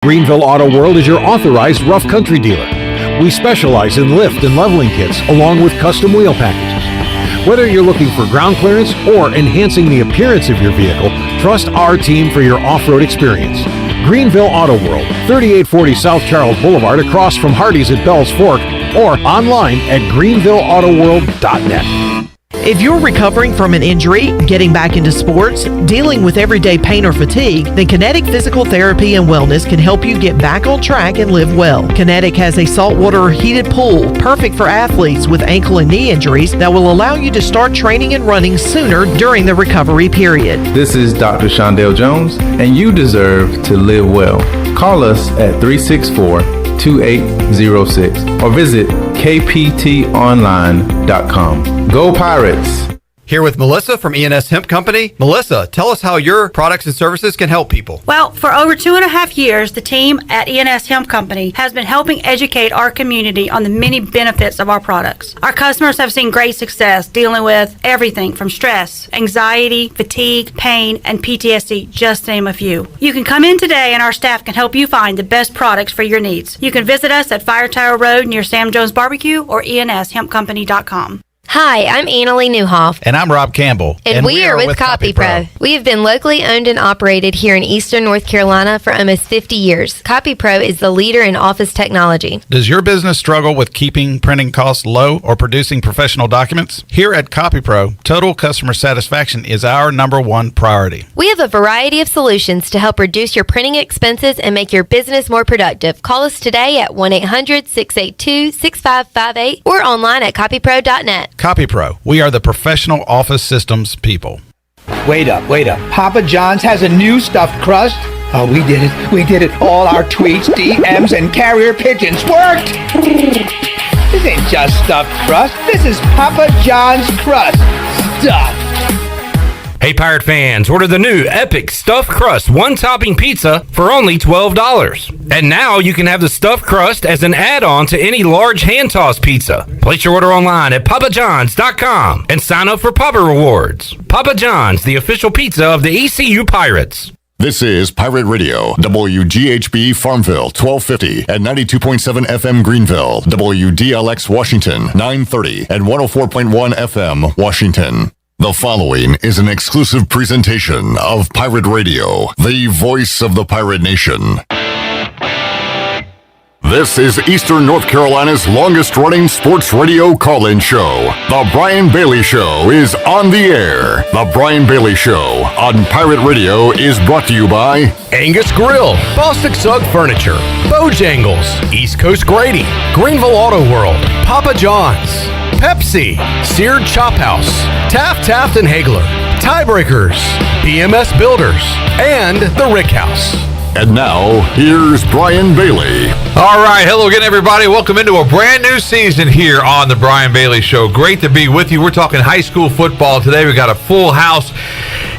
Greenville Auto World is your authorized rough country dealer. We specialize in lift and leveling kits along with custom wheel packages. Whether you're looking for ground clearance or enhancing the appearance of your vehicle, trust our team for your off-road experience. Greenville Auto World, 3840 South Charles Boulevard across from Hardee's at Bell's Fork, or online at greenvilleautoworld.net. If you're recovering from an injury, getting back into sports, dealing with everyday pain or fatigue, then Kinetic Physical Therapy and Wellness can help you get back on track and live well. Kinetic has a saltwater heated pool, perfect for athletes with ankle and knee injuries, that will allow you to start training and running sooner during the recovery period. This is Dr. Shondell Jones, and you deserve to live well. Call us at 364-2806 or visit kptonline.com. Go Pirates! Here with Melissa from ENS Hemp Company. Melissa, tell us how your products and services can help people. Well, for over 2.5 years, the team at ENS Hemp Company has been helping educate our community on the many benefits of our products. Our customers have seen great success dealing with everything from stress, anxiety, fatigue, pain, and PTSD, just to name a few. You can come in today and our staff can help you find the best products for your needs. You can visit us at Fire Tower Road near Sam Jones Barbecue or enshempcompany.com. Hi, I'm Annalie Newhoff. And I'm Rob Campbell. And we are with CopyPro. We have been locally owned and operated here in Eastern North Carolina for almost 50 years. CopyPro is the leader in office technology. Does your business struggle with keeping printing costs low or producing professional documents? Here at CopyPro, total customer satisfaction is our #1 priority. We have a variety of solutions to help reduce your printing expenses and make your business more productive. Call us today at 1-800-682-6558 or online at copypro.net. CopyPro, we are the professional office systems people. Wait up. Papa John's has a new stuffed crust. Oh, we did it. All our tweets, DMs, and carrier pigeons worked. This ain't just stuffed crust. This is Papa John's crust. Stuffed. Hey, Pirate fans, order the new Epic Stuffed Crust one-topping pizza for only $12. And now you can have the stuffed crust as an add-on to any large hand-tossed pizza. Place your order online at papajohns.com and sign up for Papa Rewards. Papa John's, the official pizza of the ECU Pirates. This is Pirate Radio, WGHB Farmville, 1250 and 92.7 FM Greenville, WDLX Washington, 930 and 104.1 FM Washington. The following is an exclusive presentation of Pirate Radio, the voice of the pirate nation. This is Eastern North Carolina's longest-running sports radio call-in show. The Brian Bailey Show is on the air. The Brian Bailey Show on Pirate Radio is brought to you by Angus Grill, Bostic Sugg Furniture, Bojangles, East Coast Grady, Greenville Auto World, Papa John's, Pepsi, Seared Chop House, Taft and Hagler, Tiebreakers, Ems Builders, and The Rick House. And now, here's Brian Bailey. All right, hello again, everybody. Welcome into a brand new season here on the Brian Bailey Show. Great to be with you. We're talking high school football today. We got a full house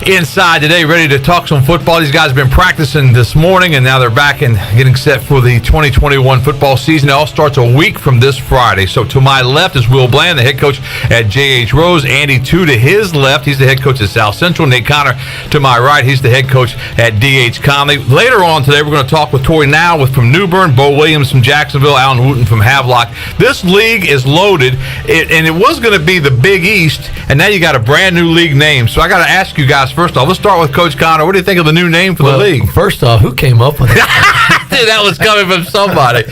inside today, ready to talk some football. These guys have been practicing this morning, and now they're back and getting set for the 2021 football season. It all starts a week from this Friday. So to my left is Will Bland, the head coach at J.H. Rose. Andy Tu to his left. He's the head coach at South Central. Nate Connor to my right. He's the head coach at D.H. Conley. Later on today, we're going to talk with Torrey Nowell from New Bern, Beau Williams from Jacksonville, Alan Wooten from Havelock. This league is loaded, and it was going to be the Big East, and now you got a brand new league name. So I got to ask you guys, first off, let's start with Coach Connor. What do you think of the new name for the league? First off, who came up with that? Dude, that was coming from somebody.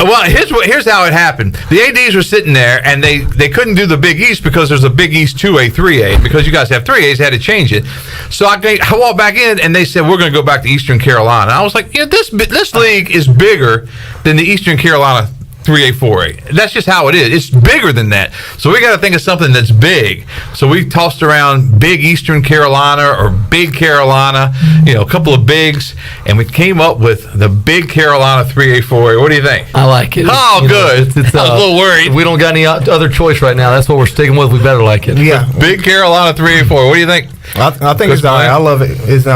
Well, here's how it happened. The ADs were sitting there, and they couldn't do the Big East because there's a Big East 2A, 3A. Because you guys have 3As, they had to change it. So I walked back in, and they said, we're going to go back to Eastern Carolina. And I was like, this league is bigger than the Eastern Carolina 3A, 4A. That's just how it is. It's bigger than that. So we got to think of something that's big. So we tossed around Big Eastern Carolina or Big Carolina, a couple of bigs, and we came up with the Big Carolina 3A, 4A. What do you think? I like it. Oh, good. I was a little worried. We don't got any other choice right now. That's what we're sticking with. We better like it. Yeah. Big Carolina 3A, 4A. What do you think? I think it's all right. I love it. It's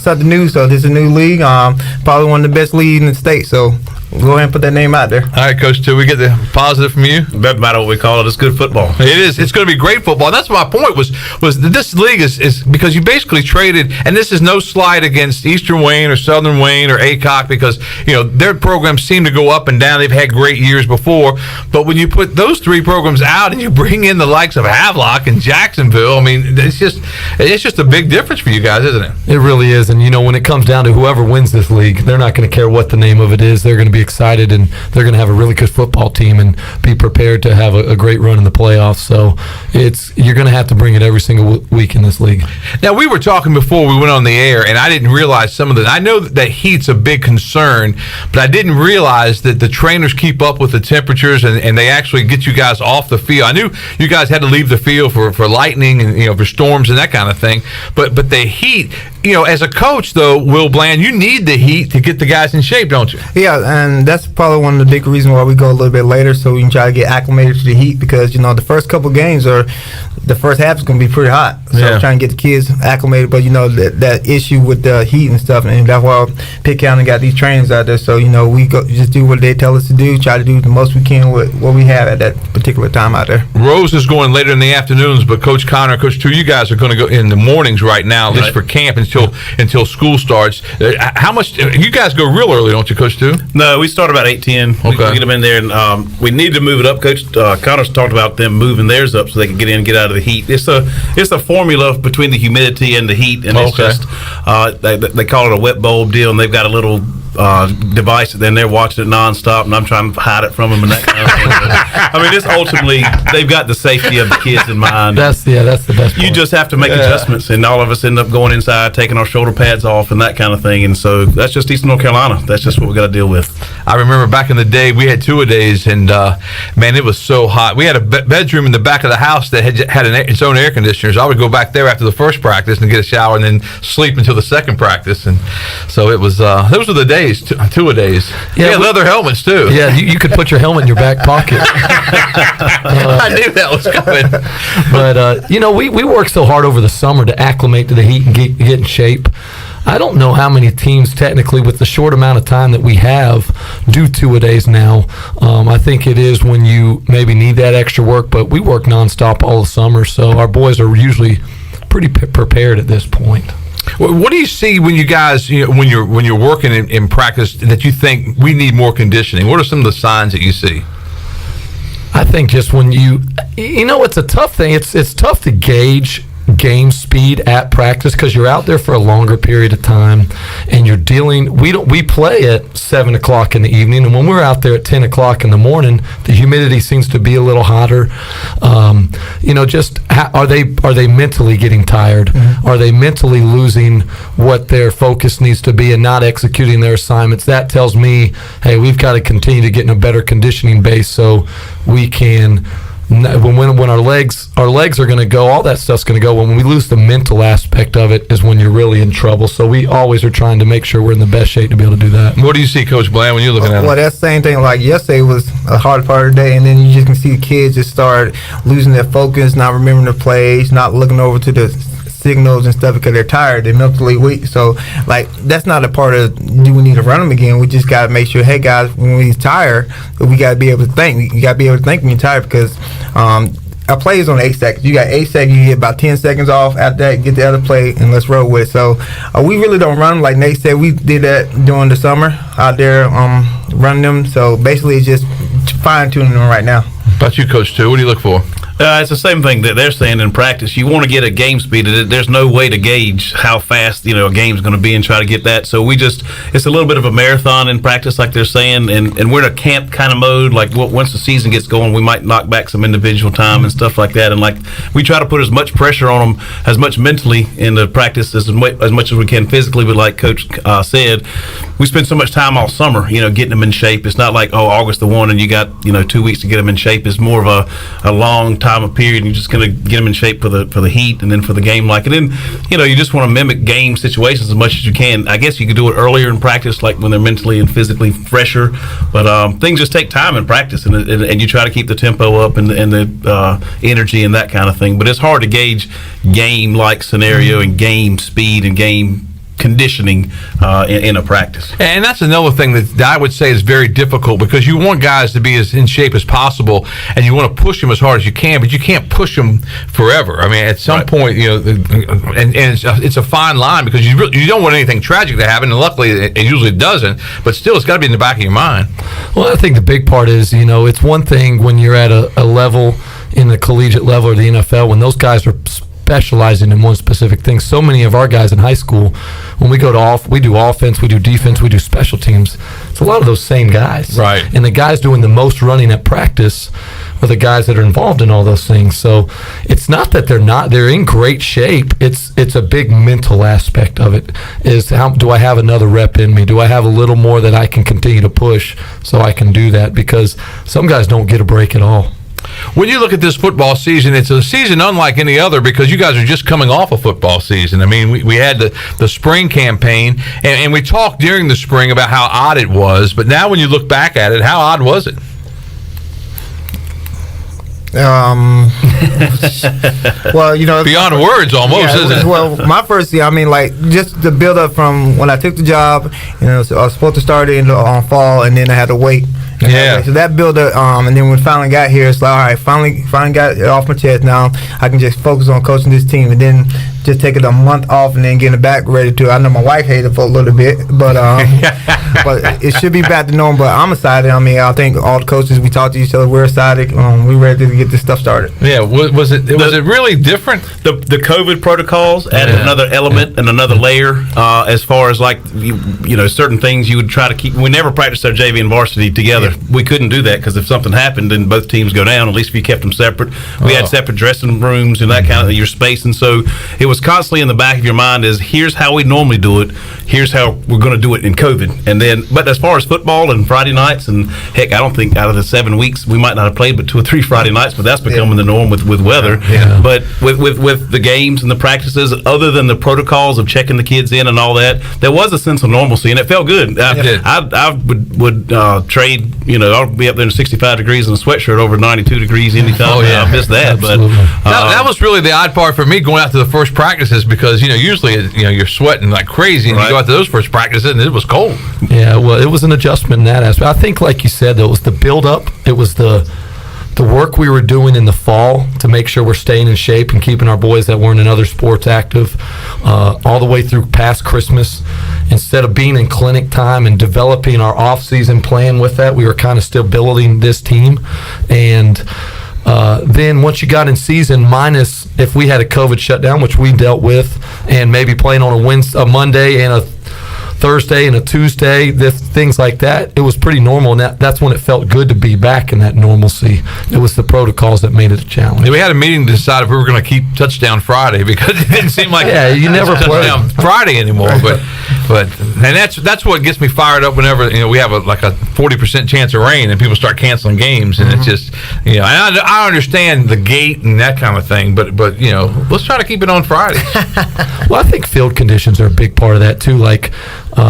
something new, so this is a new league. Probably one of the best leagues in the state, so go ahead and put that name out there. All right, Coach Two, we get the positive from you. Doesn't matter what we call it. It's good football. It is. It's going to be great football. And that's my point was that this league is because you basically traded, and this is no slight against Eastern Wayne or Southern Wayne or Aycock because, their programs seem to go up and down. They've had great years before. But when you put those three programs out and you bring in the likes of Havelock and Jacksonville, I mean, it's just a big difference for you guys, isn't it? It really is. And, when it comes down to whoever wins this league, they're not going to care what the name of it is. They're going to be excited, and they're going to have a really good football team and be prepared to have a great run in the playoffs. So you're going to have to bring it every single week in this league. Now, we were talking before we went on the air, and I didn't realize some of the – I know that heat's a big concern, but I didn't realize that the trainers keep up with the temperatures and they actually get you guys off the field. I knew you guys had to leave the field for lightning and, for storms and that kind of thing, but the heat – as a coach, though, Will Bland, you need the heat to get the guys in shape, don't you? Yeah, and that's probably one of the big reasons why we go a little bit later, so we can try to get acclimated to the heat because, the first couple games the first half is going to be pretty hot. So we're trying to get the kids acclimated, but, that issue with the heat and stuff, and that's why Pitt County got these trainers out there. So, we just do what they tell us to do, try to do the most we can with what we have at that particular time out there. Rose is going later in the afternoons, but Coach Connor, Coach Two, you guys are going to go in the mornings right now, at least for camp until school starts. How much you guys go real early, don't you, Coach Two? No, we start about 8:10. We get them in there, and we need to move it up. Coach Connor's talked about them moving theirs up so they can get in and get out of the heat. It's a formula between the humidity and the heat, and it's just they call it a wet bulb deal, and they've got a little device that then they're watching it nonstop, and I'm trying to hide it from them and that kind of thing. I mean, it's ultimately they've got the safety of the kids in mind. That's the best part. You just have to make adjustments, and all of us end up going inside, taking our shoulder pads off, and that kind of thing. And so that's just Eastern North Carolina. That's just what we got to deal with. I remember back in the day we had two-a-days, and man, it was so hot. We had a bedroom in the back of the house that had its own air conditioner. So I would go back there after the first practice and get a shower, and then sleep until the second practice. And so it was. Those were the days. Two-a-days. Yeah, leather helmets too. Yeah, you could put your helmet in your back pocket. I knew that was coming. But we work so hard over the summer to acclimate to the heat and get in shape. I don't know how many teams technically with the short amount of time that we have do two-a-days now. I think it is when you maybe need that extra work, but we work nonstop all the summer, so our boys are usually pretty prepared at this point. What do you see when you guys, when you're working in practice that you think we need more conditioning? What are some of the signs that you see? I think just when it's a tough thing. It's tough to gauge game speed at practice because you're out there for a longer period of time and you're dealing. We play at 7 o'clock in the evening, and when we're out there at 10 o'clock in the morning, the humidity seems to be a little hotter. Are they mentally getting tired? Mm-hmm. Are they mentally losing what their focus needs to be and not executing their assignments? That tells me, hey, we've got to continue to get in a better conditioning base so we can. When our legs are going to go, all that stuff's going to go. When we lose the mental aspect of it is when you're really in trouble. So we always are trying to make sure we're in the best shape to be able to do that. What do you see, Coach Bland, when you're looking at it? Well, that same thing. Like yesterday was a hard part of the day, and then you just can see the kids just start losing their focus, not remembering the plays, not looking over to the signals and stuff because they're tired, they're mentally weak. So, that's not a part of do we need to run them again. We just got to make sure, hey, guys, when we're tired, we got to be able to think. You got to be able to think when you're tired because our play is on 8 seconds. You got 8 seconds, you get about 10 seconds off. After that, get the other play, and let's roll with it. So, we really don't run them. Like Nate said, we did that during the summer out there running them. So, basically, it's just fine-tuning them right now. How about you, Coach Two? What do you look for? It's the same thing that they're saying in practice. You want to get a game speed. There's no way to gauge how fast a game's going to be and try to get that. So it's a little bit of a marathon in practice, like they're saying, and we're in a camp kind of mode. Like once the season gets going, we might knock back some individual time and stuff like that. And we try to put as much pressure on them as much mentally in the practice as much as we can physically. But like Coach said, we spend so much time all summer, getting them in shape. It's not like August the 1 and you got 2 weeks to get them in shape. It's more of a long time of period, and you're just going to get them in shape for the heat and then for the game. And then you just want to mimic game situations as much as you can. I guess you could do it earlier in practice, like when they're mentally and physically fresher, but things just take time in practice, and you try to keep the tempo up and the energy and that kind of thing. But it's hard to gauge game like scenario and game speed and game conditioning in a practice. And that's another thing that I would say is very difficult, because you want guys to be as in shape as possible, and you want to push them as hard as you can, but you can't push them forever. I mean, at some point, and it's a fine line, because you don't want anything tragic to happen, and luckily it usually doesn't, but still it's got to be in the back of your mind. Well, I think the big part is, it's one thing when you're at a level in the collegiate level or the NFL, when those guys are specializing in one specific thing. So many of our guys in high school, when we go to we do offense, we do defense, we do special teams. It's a lot of those same guys. Right. And the guys doing the most running at practice are the guys that are involved in all those things. So it's not that they're in great shape. It's a big mental aspect of it. Is how do I have another rep in me? Do I have a little more that I can continue to push so I can do that? Because some guys don't get a break at all. When you look at this football season, it's a season unlike any other, because you guys are just coming off a football season. I mean, we had the spring campaign, and we talked during the spring about how odd it was, but now when you look back at it, how odd was it? Well, beyond words almost, isn't it? Well, my first year, just the build up from when I took the job, so I was supposed to start it in the fall, and then I had to wait. So that build up, and then when we finally got here, it's like, all right, finally got it off my chest. Now I can just focus on coaching this team, and then just take it a month off, and then getting it back ready to. I know my wife hated it for a little bit, but but it should be back to normal. But I'm excited. I mean, I think all the coaches, we talked to each other, we're excited. We're ready to get this stuff started. Yeah, was it really different? The COVID protocols added another element and another layer as far as certain things you would try to keep. We never practiced our JV and varsity together. We couldn't do that, because if something happened, then both teams go down. At least if you kept them separate. We had separate dressing rooms and that kind of your space, and so it was constantly in the back of your mind is, here's how we normally do it, here's how we're going to do it in COVID. And then, but as far as football and Friday nights, and heck, I don't think out of the 7 weeks we might not have played but 2 or 3 Friday nights, but that's becoming the norm with weather. Yeah. But with the games and the practices, other than the protocols of checking the kids in and all that, there was a sense of normalcy, and it felt good. I would trade, I'll be up there in 65 degrees in a sweatshirt over 92 degrees anytime. Oh, yeah. I miss that. Absolutely. But that was really the odd part for me going out to the first practices, because usually you're sweating like crazy, and you go out to those first practices and it was cold. Yeah, well, it was an adjustment in that aspect. I think, like you said, though, it was the build up. It was the work we were doing in the fall to make sure we're staying in shape and keeping our boys that weren't in other sports active all the way through past Christmas. Instead of being in clinic time and developing our off-season plan with that, we were kind of still building this team. And then once you got in season, minus if we had a COVID shutdown, which we dealt with, and maybe playing on a Monday and a Thursday and a Tuesday, things like that, it was pretty normal, and that's when it felt good to be back in that normalcy. It was the protocols that made it a challenge. We had a meeting to decide if we were going to keep Touchdown Friday, because it didn't seem like you never play Touchdown Friday anymore. But that's what gets me fired up whenever we have a 40% chance of rain and people start canceling games, and it's just I understand the gate and that kind of thing, but let's try to keep it on Fridays. Well, I think field conditions are a big part of that too. Like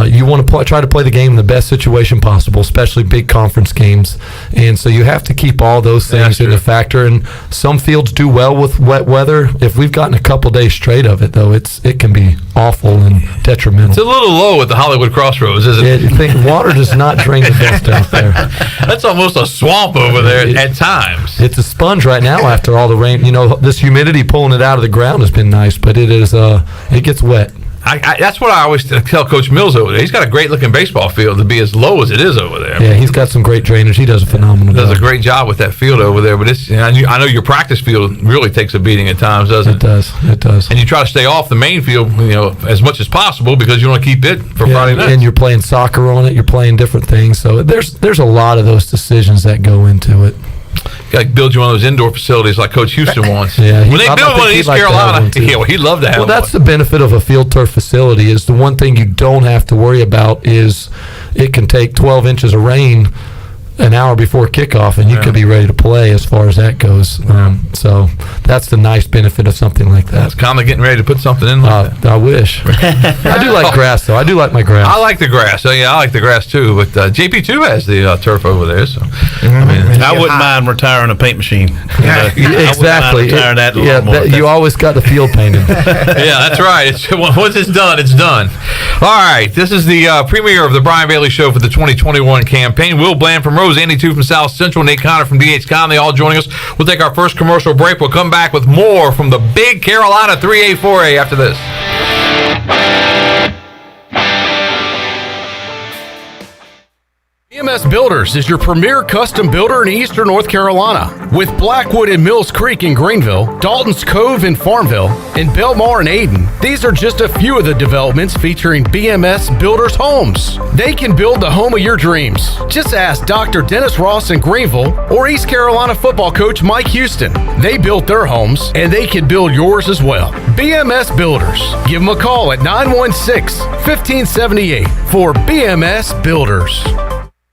you want to try to play the game in the best situation possible, especially big conference games, and so you have to keep all those things in the factor. And some fields do well with wet weather. If we've gotten a couple days straight of it, though, it can be awful and detrimental. It's a little low at the Hollywood Crossroads, isn't it? You think water does not drain the best out there. That's almost a swamp over there at times. It's a sponge right now after all the rain. This humidity pulling it out of the ground has been nice, but it gets wet. That's what I always tell Coach Mills over there. He's got a great-looking baseball field to be as low as it is over there. Yeah, he's got some great drainage. He does a phenomenal job. Does a great job with that field over there. But I know your practice field really takes a beating at times, doesn't it? It does. And you try to stay off the main field, as much as possible, because you want to keep it for Friday night. And you're playing soccer on it. You're playing different things. So there's a lot of those decisions that go into it. Build you one of those indoor facilities like Coach Houston wants. Yeah, when they build one in East Carolina, he'd love to have one. Well, that's the benefit of a field turf facility. Is the one thing you don't have to worry about is it can take 12 inches of rain an hour before kickoff, and you could be ready to play as far as that goes. So that's the nice benefit of something like that. It's kind of getting ready to put something in like that. I wish. I do like grass, though. I do like my grass. I like the grass. So, yeah, I like the grass, too. But JP2 has the turf over there. So I wouldn't mind retiring a paint machine. Exactly. Retiring that a little more. You always got the field painted. Yeah, that's right. Once it's done, it's done. All right. This is the premiere of the Brian Bailey Show for the 2021 campaign. Will Bland from Rose, Andy 2 from South Central, Nate Connor from DH Conley, all joining us. We'll take our first commercial break. We'll come back with more from the Big Carolina 3A, 4A after this. Ems Builders is your premier custom builder in eastern North Carolina. With Blackwood and Mills Creek in Greenville, Dalton's Cove in Farmville, and Belmar and Ayden, these are just a few of the developments featuring BMS Builders homes. They can build the home of your dreams. Just ask Dr. Dennis Ross in Greenville or East Carolina football coach Mike Houston. They built their homes, and they can build yours as well. BMS Builders. Give them a call at 916-1578 for BMS Builders.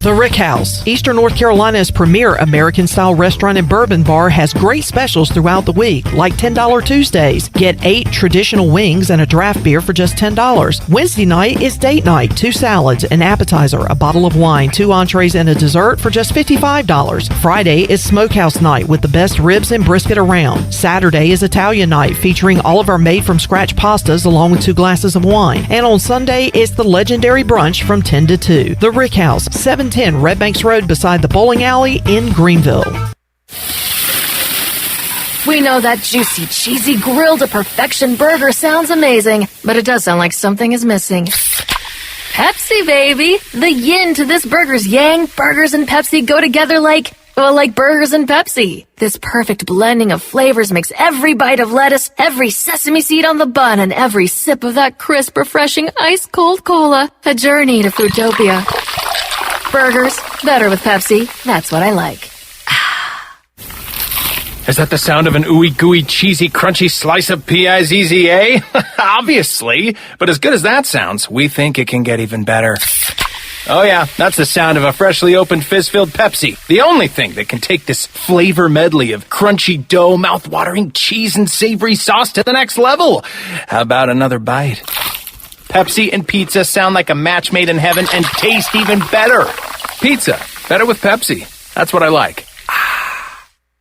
The Rick House, Eastern North Carolina's premier American-style restaurant and bourbon bar, has great specials throughout the week, like $10 Tuesdays. Get 8 traditional wings and a draft beer for just $10. Wednesday night is date night, 2 salads, an appetizer, a bottle of wine, 2 entrees, and a dessert for just $55. Friday is smokehouse night with the best ribs and brisket around. Saturday is Italian night, featuring all of our made-from-scratch pastas along with 2 glasses of wine. And on Sunday is the legendary brunch from 10 to 2. The Rick House, 710 Red Banks Road beside the bowling alley in Greenville. We know that juicy, cheesy, grilled to perfection burger sounds amazing, but it does sound like something is missing. Pepsi, baby! The yin to this burger's yang. Burgers and Pepsi go together like burgers and Pepsi. This perfect blending of flavors makes every bite of lettuce, every sesame seed on the bun, and every sip of that crisp, refreshing, ice-cold cola a journey to Foodtopia. Burgers, better with Pepsi. That's what I like. Is that the sound of an ooey gooey cheesy crunchy slice of P-I-Z-Z-A? Obviously, but as good as that sounds, we think it can get even better. Oh yeah, that's the sound of a freshly opened fizz-filled Pepsi. The only thing that can take this flavor medley of crunchy dough, mouth-watering cheese, and savory sauce to the next level. How about another bite? Pepsi and pizza sound like a match made in heaven and taste even better. Pizza, better with Pepsi. That's what I like.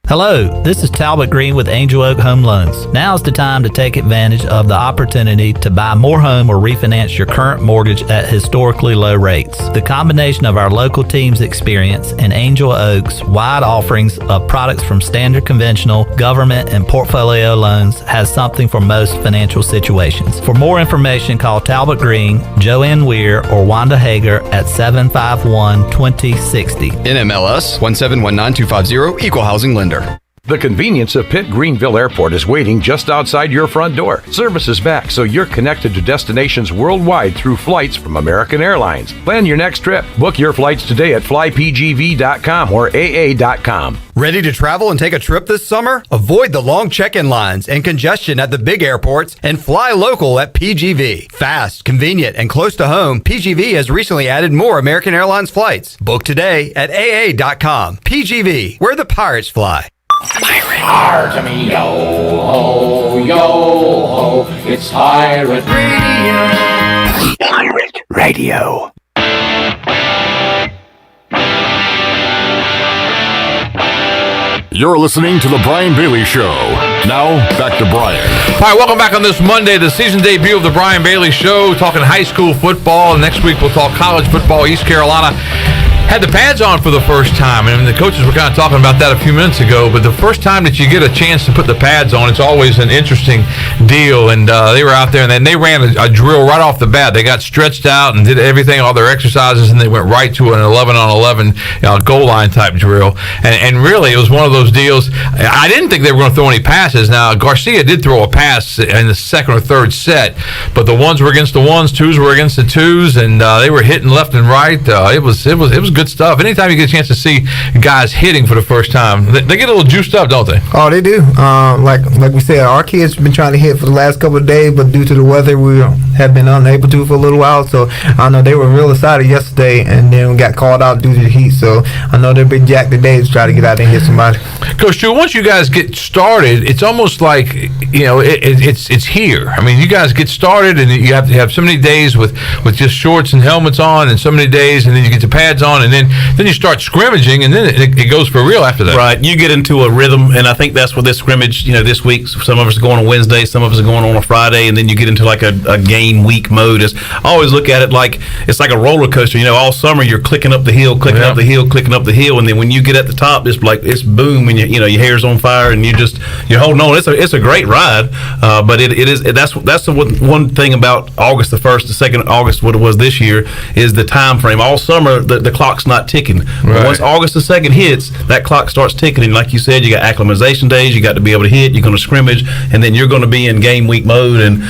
Hello, this is Talbot Green with Angel Oak Home Loans. Now's the time to take advantage of the opportunity to buy more home or refinance your current mortgage at historically low rates. The combination of our local team's experience and Angel Oak's wide offerings of products from standard conventional, government, and portfolio loans has something for most financial situations. For more information, call Talbot Green, Joanne Weir, or Wanda Hager at 751-2060. NMLS 1719250, Equal Housing Lender. The convenience of Pitt Greenville Airport is waiting just outside your front door. Service is back, so you're connected to destinations worldwide through flights from American Airlines. Plan your next trip. Book your flights today at flypgv.com or aa.com. Ready to travel and take a trip this summer? Avoid the long check-in lines and congestion at the big airports and fly local at PGV. Fast, convenient, and close to home, PGV has recently added more American Airlines flights. Book today at aa.com. PGV, where the pirates fly. Pirate me, yo ho, yo ho, it's Pirate Radio. Pirate Radio. You're listening to The Brian Bailey Show. Now, back to Brian. All right, welcome back on this Monday, the season debut of The Brian Bailey Show, talking high school football. And next week, we'll talk college football. East Carolina had the pads on for the first time. And the coaches were kind of talking about that a few minutes ago. But the first time that you get a chance to put the pads on, it's always an interesting deal. And they were out there, and then they ran a drill right off the bat. They got stretched out and did everything, all their exercises, and they went right to an 11-on-11 goal line type drill. And really, it was one of those deals. I didn't think they were going to throw any passes. Now, Garcia did throw a pass in the second or third set, but the ones were against the ones, twos were against the twos, and they were hitting left and right. It was good stuff. Anytime you get a chance to see guys hitting for the first time, they get a little juiced up, don't they? Oh, they do. Like we said, our kids have been trying to hit for the last couple of days, but due to the weather, we have been unable to for a little while. So I know they were real excited yesterday, and then we got called out due to the heat. So I know they've been jacked today to try to get out there and hit somebody. Coach Drew, once you guys get started, it's almost like, it's here. I mean, you guys get started, and you have to have so many days with just shorts and helmets on, and so many days, and then you get the pads on, and then you start scrimmaging, and then it goes for real after that. Right. You get into a rhythm, and I think that's what this scrimmage, this week, some of us are going on Wednesday, some of us are going on a Friday, and then you get into like a game week mode. I always look at it like it's like a roller coaster. All summer you're clicking up the hill, clicking up the hill, and then when you get at the top, it's like it's boom, and your hair's on fire, and you're holding on. It's a great ride, but that's the one thing about August the 1st, the 2nd of August, what it was this year, is the time frame. All summer the clock's not ticking. But once August the 2nd hits, that clock starts ticking, and like you said, you got acclimatization days, you got to be able to hit, you're going to scrimmage, and then you're going to be in game week mode, and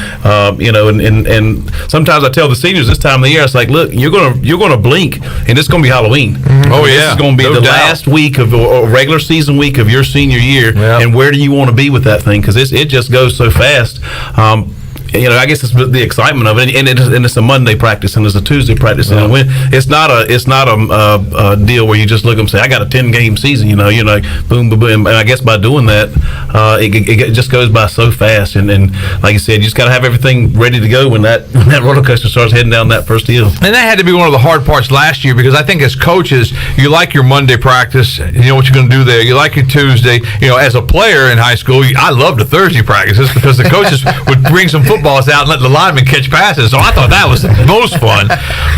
and sometimes I tell the seniors this time of the year, it's like, look, you're going to blink, and it's going to be Halloween. Oh yeah, this is going to be the last week of a regular season week of your senior year, and where do you want to be with that thing? Because it just goes so fast. I guess it's the excitement of it, and it's a Monday practice and it's a Tuesday practice, and it's not a deal where you just look at them and say, I got a 10-game season. You're like boom, boom, boom. And I guess by doing that, it just goes by so fast. And like you said, you just got to have everything ready to go when that roller coaster starts heading down that first hill. And that had to be one of the hard parts last year, because I think as coaches, you like your Monday practice, you know what you're going to do there. You like your Tuesday. As a player in high school, I loved the Thursday practices because the coaches would bring some footballs out and let the linemen catch passes. So I thought that was the most fun.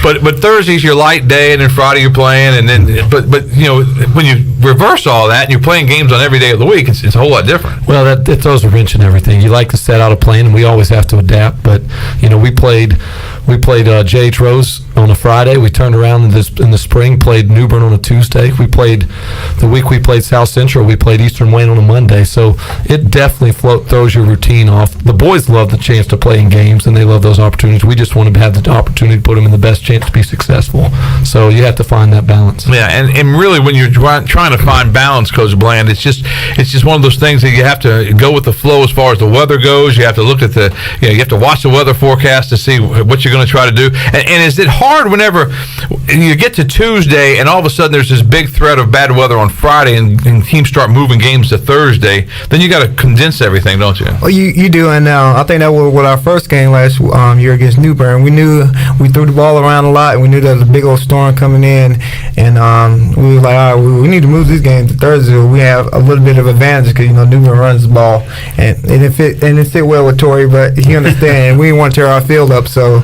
But Thursday's your light day, and then Friday you're playing, and then but when you reverse all that and you're playing games on every day of the week, it's a whole lot different. Well, it throws a wrench in everything. You like to set out a plan, and we always have to adapt. But we played J.H. Rose on a Friday. We turned around in the spring, played New Bern on a Tuesday. We played the week we played South Central. We played Eastern Wayne on a Monday. So it definitely throws your routine off. The boys love the chance to play in games, and they love those opportunities. We just want to have the opportunity to put them in the best chance to be successful. So you have to find that balance. Yeah, and really when you're trying to find balance, Coach Bland, it's just one of those things that you have to go with the flow as far as the weather goes. You have to look at you have to watch the weather forecast to see what you're going to try to do. And is it hard whenever you get to Tuesday and all of a sudden there's this big threat of bad weather on Friday and teams start moving games to Thursday? Then you got to condense everything, don't you? Well, you do, and I think that was with our first game last year against New Bern. We knew we threw the ball around a lot, and we knew there was a big old storm coming in, and we were like, all right, we need to move this game to Thursday. We have a little bit of advantage because New Bern runs the ball, and it fit well with Torrey, but he understands. We didn't want to tear our field up, so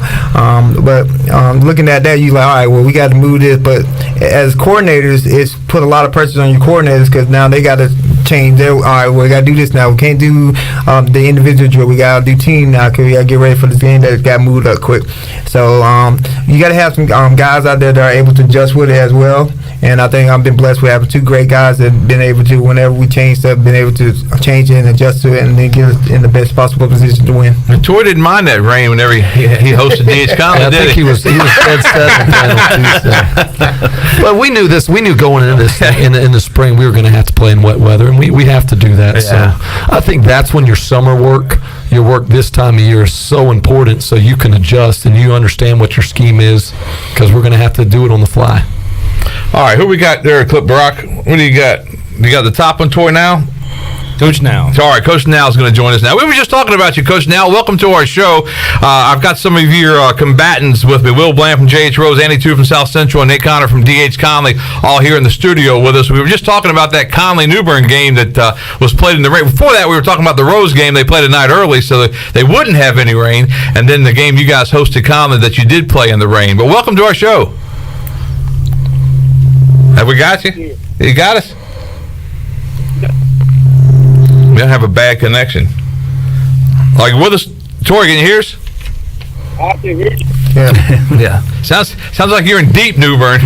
looking at that, you like, all right, well, we got to move this. But as coordinators, it's put a lot of pressure on your coordinators because now they got to change their, all right, well, we got to do this now. We can't do the individual drill. We got to do team now because we got to get ready for this game that got moved up quick. So you got to have some guys out there that are able to adjust with it as well. And I think I've been blessed with having two great guys that have been able to, whenever we change stuff, been able to change it and adjust to it and then get us in the best possible position to win. And Torrey didn't mind that rain whenever he hosted D.H. Conley, did he? He was dead set on Tuesday. But we knew this. We knew going into this in the spring we were going to have to play in wet weather, and we have to do that. Yeah. So I think that's when your summer work, your work this time of year is so important, so you can adjust and you understand what your scheme is, because we're going to have to do it on the fly. All right, who we got there, Clip Brock? What do you got? You got the top one, Torrey Nowell? Coach Nowell. All right, Coach Nowell is going to join us now. We were just talking about you, Coach Nowell. Welcome to our show. I've got some of your combatants with me. Will Bland from J.H. Rose, Andy Tu from South Central, and Nate Connor from D.H. Conley, all here in the studio with us. We were just talking about that Conley-New Bern game that was played in the rain. Before that, we were talking about the Rose game. They played a night early so that they wouldn't have any rain. And then the game you guys hosted Conley that you did play in the rain. But welcome to our show. Have we got you? You got us? We don't have a bad connection. Like with us, Torrey, can you hear us? I can hear you. Yeah. Sounds like you're in deep New Bern.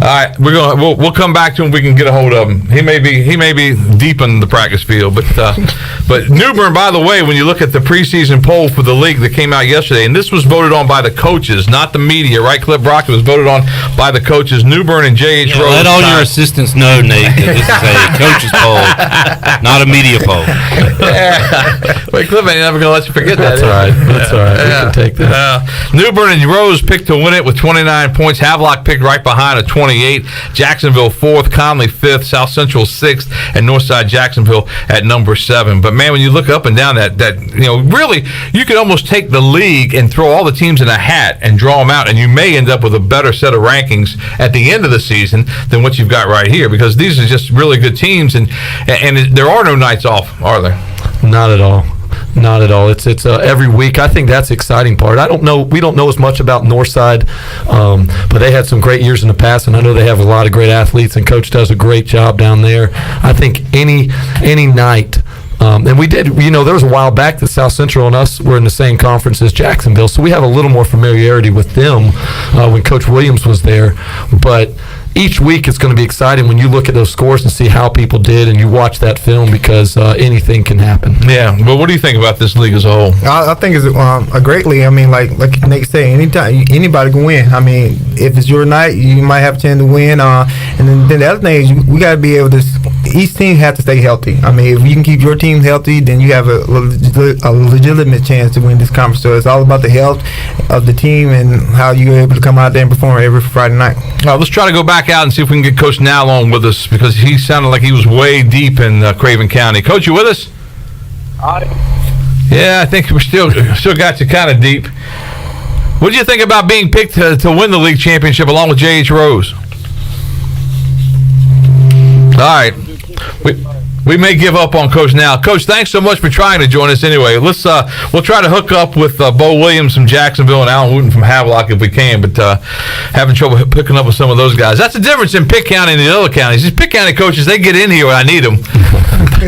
All right, we'll come back to him. We can get a hold of him. He may be deep in the practice field, but New Bern, by the way, when you look at the preseason poll for the league that came out yesterday, and this was voted on by the coaches, not the media, right? Cliff Brock, it was voted on by the coaches. New Bern and J.H. Rose. Let all your assistants know, Nate, that this is a coaches poll, not a media poll. Yeah. Wait, Cliff ain't never gonna let you forget that. That's all right. That's all right. We can take that. New Bern and Rose picked to win it with 29 points. Havelock picked right behind at 28. Jacksonville 4th, Conley 5th, South Central 6th, and Northside Jacksonville at number 7. But man, when you look up and down that really you could almost take the league and throw all the teams in a hat and draw them out, and you may end up with a better set of rankings at the end of the season than what you've got right here, because these are just really good teams, and there are no nights off, are there? Not at all. Not at all. It's every week. I think that's the exciting part. We don't know as much about Northside, but they had some great years in the past, and I know they have a lot of great athletes, and Coach does a great job down there. I think any night. And we did, there was a while back that South Central and us were in the same conference as Jacksonville, so we have a little more familiarity with them when Coach Williams was there. But each week it's going to be exciting when you look at those scores and see how people did, and you watch that film, because anything can happen. Yeah, but what do you think about this league as a whole? I think it's a great league. I mean, like Nate said, anytime anybody can win. I mean, if it's your night, you might have a chance to win. And then the other thing is we got to be able to. Each team has to stay healthy. I mean, if you can keep your team healthy, then you have a legitimate chance to win this conference. So it's all about the health of the team and how you're able to come out there and perform every Friday night. All right, let's try to go back out and see if we can get Coach Nowell on with us, because he sounded like he was way deep in Craven County. Coach, you with us? Yeah, I think we still got you kind of deep. What did you think about being picked to win the league championship along with J.H. Rose? All right. We may give up on Coach now. Coach, thanks so much for trying to join us anyway. We'll try to hook up with Beau Williams from Jacksonville and Alan Wooten from Havelock if we can, but having trouble picking up with some of those guys. That's the difference in Pitt County and the other counties. These Pitt County coaches, they get in here when I need them.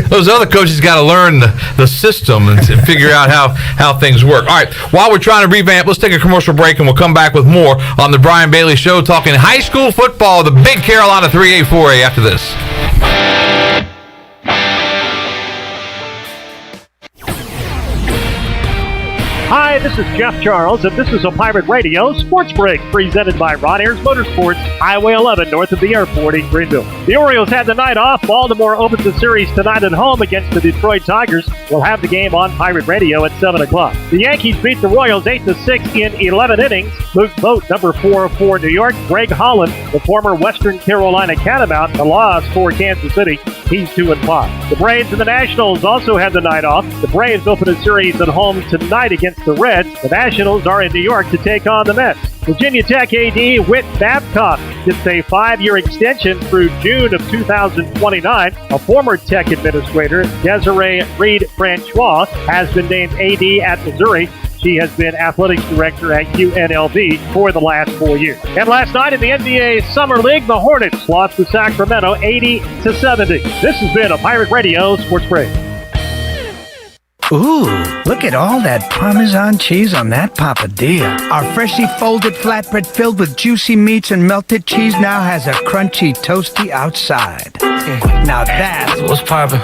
Those other coaches got to learn the system and figure out how things work. All right, while we're trying to revamp, let's take a commercial break, and we'll come back with more on the Brian Bailey Show, talking high school football, the Big Carolina 3A, 4A after this. Hi, this is Jeff Charles, and this is a Pirate Radio Sports Break presented by Ron Ayers Motorsports, Highway 11 north of the airport in Greenville. The Orioles had the night off. Baltimore opens the series tonight at home against the Detroit Tigers. We'll have the game on Pirate Radio at 7 o'clock. The Yankees beat the Royals 8-6 in 11 innings. Luke Vogt, number 4 for New York. Greg Holland, the former Western Carolina Catamount, the loss for Kansas City. He's 2-5. The Braves and the Nationals also had the night off. The Braves open a series at home tonight against the Reds. The Nationals are in New York to take on the Mets. Virginia Tech AD Whit Babcock gets a 5-year extension through June of 2029. A former Tech administrator, Desiree Reed-Francois, has been named AD at Missouri. She has been athletics director at UNLV for the last 4 years. And last night in the NBA Summer League, the Hornets lost to Sacramento 80-70. This has been a Pirate Radio Sports Break. Ooh, look at all that Parmesan cheese on that papadilla. Our freshly folded flatbread filled with juicy meats and melted cheese now has a crunchy, toasty outside. Now that's what's poppin'.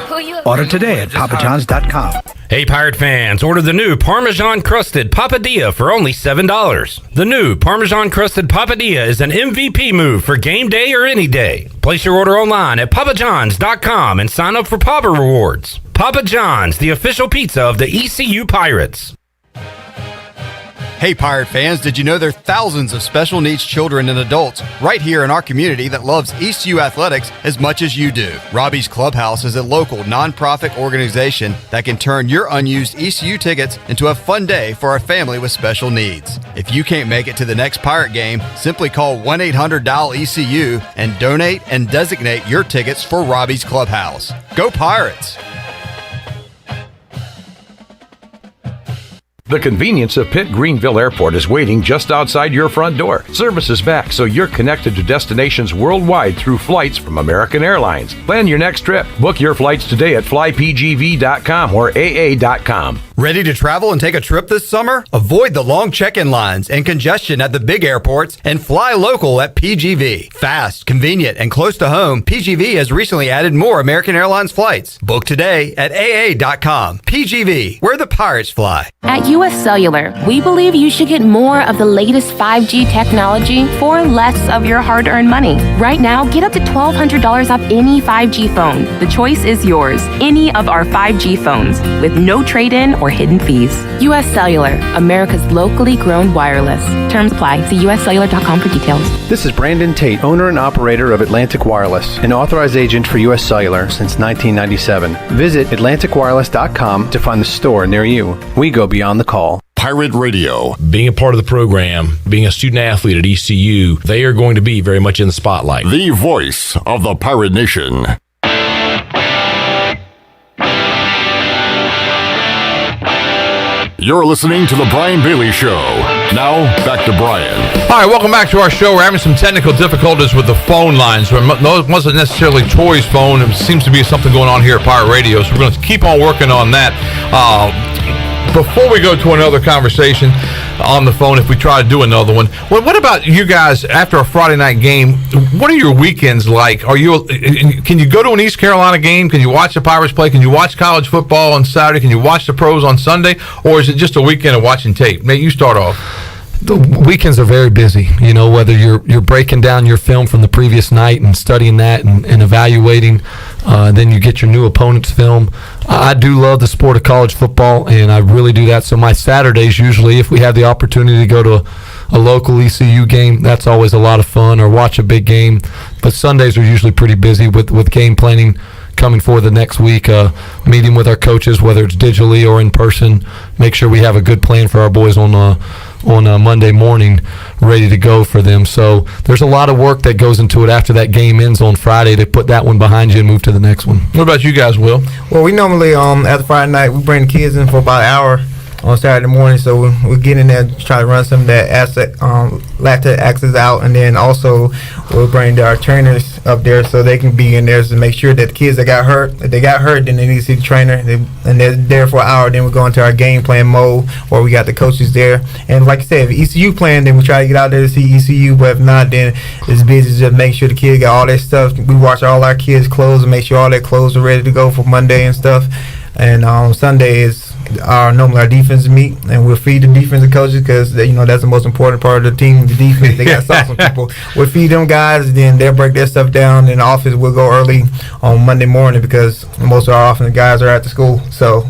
Order today at papajohns.com. Hey, Pirate fans, order the new Parmesan-crusted papadilla for only $7. The new Parmesan-crusted papadilla is an MVP move for game day or any day. Place your order online at papajohns.com and sign up for Papa Rewards. Papa John's, the official pizza of the ECU Pirates. Hey, Pirate fans, did you know there are thousands of special needs children and adults right here in our community that loves ECU athletics as much as you do? Robbie's Clubhouse is a local nonprofit organization that can turn your unused ECU tickets into a fun day for a family with special needs. If you can't make it to the next Pirate game, simply call 1-800-DIAL-ECU and donate and designate your tickets for Robbie's Clubhouse. Go Pirates! The convenience of Pitt Greenville Airport is waiting just outside your front door. Service is back, so you're connected to destinations worldwide through flights from American Airlines. Plan your next trip. Book your flights today at flypgv.com or aa.com. Ready to travel and take a trip this summer? Avoid the long check-in lines and congestion at the big airports and fly local at PGV. Fast, convenient, and close to home, PGV has recently added more American Airlines flights. Book today at aa.com. PGV, where the pirates fly. At U.S. Cellular, we believe you should get more of the latest 5G technology for less of your hard-earned money. Right now, get up to $1,200 off any 5G phone. The choice is yours. Any of our 5G phones with no trade-in or hidden fees. U.S. Cellular, America's locally grown wireless. Terms apply. See uscellular.com for details. This is Brandon Tate, owner and operator of Atlantic Wireless, an authorized agent for U.S. Cellular since 1997. Visit atlanticwireless.com to find the store near you. We go beyond the call. Pirate Radio. Being a part of the program, being a student athlete at ECU, they are going to be very much in the spotlight. The voice of the Pirate Nation. You're listening to The Brian Bailey Show. Now, back to Brian. All right, welcome back to our show. We're having some technical difficulties with the phone lines. So it wasn't necessarily Troy's phone. It seems to be something going on here at Pirate Radio, so we're going to keep on working on that. Before we go to another conversation on the phone, if we try to do another one, what about you guys after a Friday night game? What are your weekends like? Can you go to an East Carolina game? Can you watch the Pirates play? Can you watch college football on Saturday? Can you watch the pros on Sunday? Or is it just a weekend of watching tape? Nate, you start off. The weekends are very busy, whether you're breaking down your film from the previous night and studying that and evaluating, then you get your new opponent's film. I do love the sport of college football, and I really do that. So my Saturdays usually, if we have the opportunity to go to a local ECU game, that's always a lot of fun, or watch a big game. But Sundays are usually pretty busy with game planning coming for the next week, meeting with our coaches, whether it's digitally or in person, make sure we have a good plan for our boys on Monday morning, ready to go for them. So there's a lot of work that goes into it after that game ends on Friday to put that one behind you and move to the next one. What about you guys, Will? Well, we normally, after Friday night, we bring the kids in for about an hour on Saturday morning, so we get in there, try to run some of that lactate access out, and then also we'll bring our trainers up there so they can be in there to make sure that the kids that got hurt, if they got hurt, then they need to see the trainer, and they're there for an hour. Then we go into our game plan mode, where we got the coaches there, and like I said, if ECU playing, then we try to get out there to see ECU, but if not, then it's busy just make sure the kids got all their stuff. We watch all our kids' clothes and make sure all their clothes are ready to go for Monday and stuff. And Sunday is normally our defense meet, and we'll feed the defensive coaches because that's the most important part of the team, the defense. They got some people. We'll feed them guys, then they'll break their stuff down. In the office, we'll go early on Monday morning because most of our offensive guys are at the school. So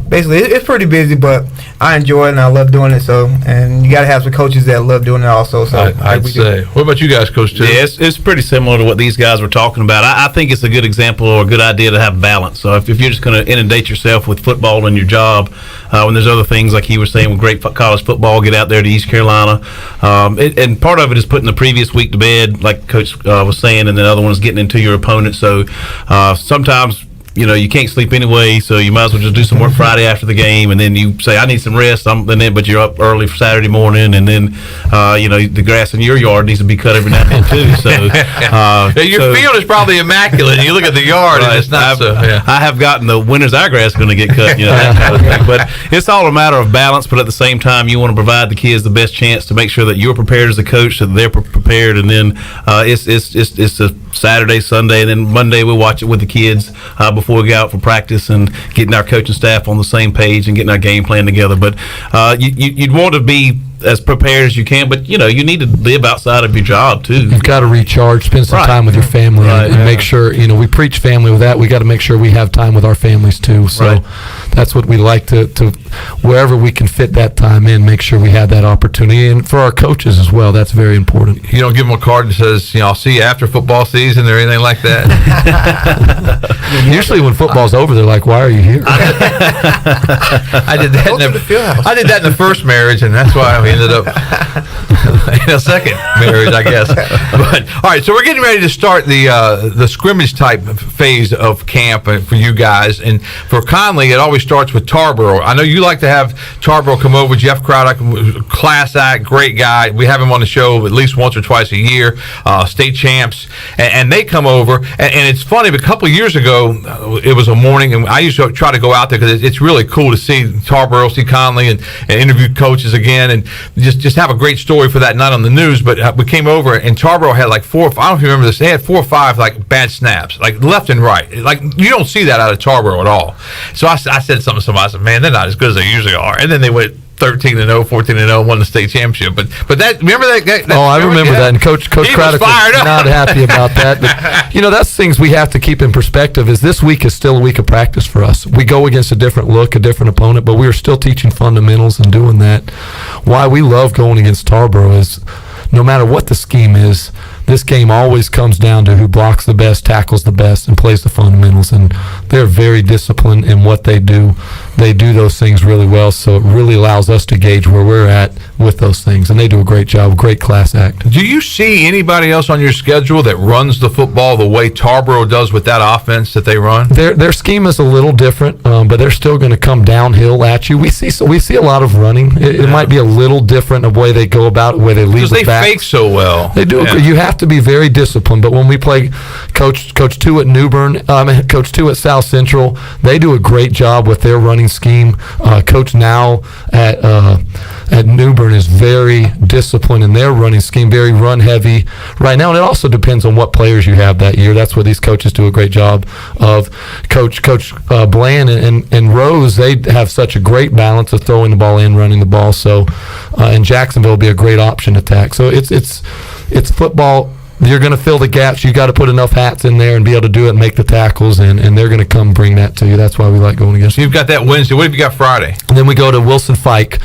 basically, it's pretty busy, but I enjoy it and I love doing it. So, and you got to have some coaches that love doing it also. So I'd say. What about you guys, Coach Tim? Yeah, it's pretty similar to what these guys were talking about. I think it's a good example or a good idea to have balance. So if you're just going to inundate yourself with football and your job, when there's other things like he was saying with great college football, get out there to East Carolina. And part of it is putting the previous week to bed, like Coach was saying, and the other one is getting into your opponent. So sometimes you can't sleep anyway, so you might as well just do some work Friday after the game, and then you say, I need some rest, but you're up early for Saturday morning, and then, the grass in your yard needs to be cut every now and then, too. So your field is probably immaculate, and you look at the yard, and it's not I have gotten the when's our grass going to get cut, that kind of thing. But it's all a matter of balance, but at the same time, you want to provide the kids the best chance to make sure that you're prepared as a coach, so that they're prepared, and then it's a Saturday, Sunday, and then Monday we'll watch it with the kids before we go out for practice and getting our coaching staff on the same page and getting our game plan together. But you'd want to be as prepared as you can, but you need to live outside of your job too. You've got to recharge, spend some time with your family, and make sure we preach family with that. We got to make sure we have time with our families too. So that's what we like to wherever we can fit that time in, make sure we have that opportunity, and for our coaches as well. That's very important. You don't give them a card that says, I'll see you after football season or anything like that. Usually when football's over, they're like, "Why are you here?" I did that. I did that in the first marriage, and that's why we ended up in a second marriage, I guess. But all right, so we're getting ready to start the scrimmage type phase of camp for you guys, and for Conley, it always starts with Tarboro. I know you like to have Tarboro come over. Jeff Craddock, class act, great guy. We have him on the show at least once or twice a year. State champs, and they come over, and it's funny. But a couple of years ago, it was a morning, and I used to try to go out there because it's really cool to see Tarboro, see Conley, and interview coaches again, and just have a great story for that night on the news. But we came over, and Tarboro had like 4 or 5, I don't know if you remember this, they had 4 or 5 like bad snaps, like left and right. Like you don't see that out of Tarboro at all. So I said something to somebody, I said, man, they're not as good as they usually are. And then they went 13-0, 14-0, won the state championship. But that, remember that I remember that. And Coach Craddock was not happy about that. But, that's things we have to keep in perspective. Is this week is still a week of practice for us. We go against a different look, a different opponent, but we are still teaching fundamentals and doing that. Why we love going against Tarboro is no matter what the scheme is, this game always comes down to who blocks the best, tackles the best, and plays the fundamentals. And they're very disciplined in what they do. They do those things really well, so it really allows us to gauge where we're at with those things. And they do a great job, great class act. Do you see anybody else on your schedule that runs the football the way Tarboro does with that offense that they run? Their scheme is a little different, but they're still going to come downhill at you. We see a lot of running. It might be a little different the way they go about it, the way they lead with backs. Because they fake so well. They do. Yeah. You have to be very disciplined. But when we play Coach 2 at Newbern, Coach 2 at South Central, they do a great job with their running scheme. Coach Nowell at Newbern is very disciplined in their running scheme, very run heavy right now. And it also depends on what players you have that year. That's where these coaches do a great job of. Coach Bland and Rose, they have such a great balance of throwing the ball in, running the ball. So, and Jacksonville will be a great option attack. So it's football. You're going to fill the gaps. You got to put enough hats in there and be able to do it and make the tackles, and they're going to come bring that to you. That's why we like going against them. You've got that Wednesday. What have you got Friday? And then we go to Wilson Fike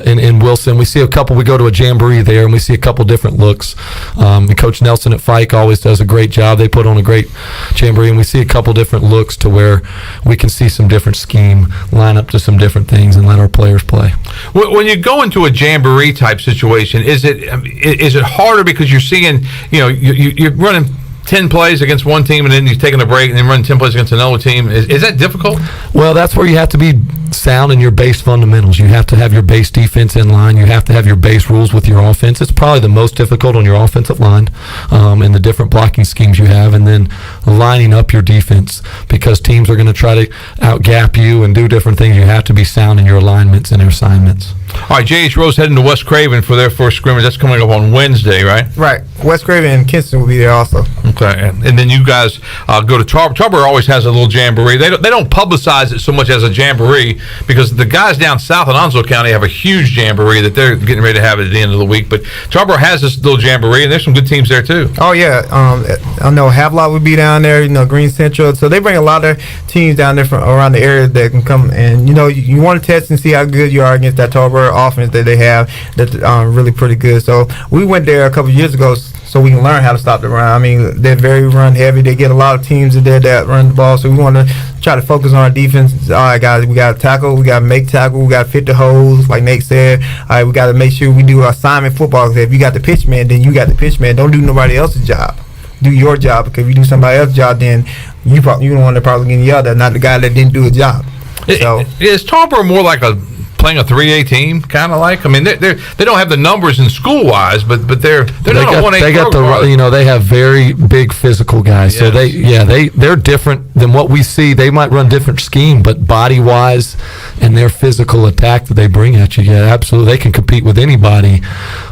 in Wilson. We see a couple. We go to a jamboree there, and we see a couple different looks. And Coach Nelson at Fike always does a great job. They put on a great jamboree, and we see a couple different looks to where we can see some different scheme, line up to some different things, and let our players play. When you go into a jamboree type situation, is it harder because you're seeing, you're running 10 plays against one team and then you're taking a break and then running 10 plays against another team? Is that difficult? Well, that's where you have to be sound in your base fundamentals. You have to have your base defense in line. You have to have your base rules with your offense. It's probably the most difficult on your offensive line and the different blocking schemes you have, and then lining up your defense because teams are going to try to out-gap you and do different things. You have to be sound in your alignments and your assignments. All right, J.H. Rose heading to West Craven for their first scrimmage. That's coming up on Wednesday, right? Right. West Craven and Kinston will be there also. Okay, and then you guys go to Tarboro. Tarboro always has a little jamboree. They don't publicize it so much as a jamboree because the guys down south in Onslow County have a huge jamboree that they're getting ready to have at the end of the week. But Tarboro has this little jamboree, and there's some good teams there too. Oh yeah, I know Havelock would be down there. Green Central. So they bring a lot of teams down there from around the area that can come, and you want to test and see how good you are against that Tarboro offense that they have. That's really pretty good. So we went there a couple of years ago so we can learn how to stop the run. I mean, they're very run heavy. They get a lot of teams in there that run the ball. So we want to try to focus on our defense. All right, guys, we got to tackle. We got to make tackle. We got to fit the holes, like Nate said. All right, we got to make sure we do assignment football. Because if you got the pitch man, then you got the pitch man. Don't do nobody else's job. Do your job. Because if you do somebody else's job, then you the one that probably getting yelled at, not the guy that didn't do a job. So is Tarboro more like playing a 3A team, kind of like? I mean, they don't have the numbers in school wise, but they're not a 1A. They got they have very big physical guys, so they're different than what we see. They might run different scheme, but body wise and their physical attack that they bring at you, absolutely, they can compete with anybody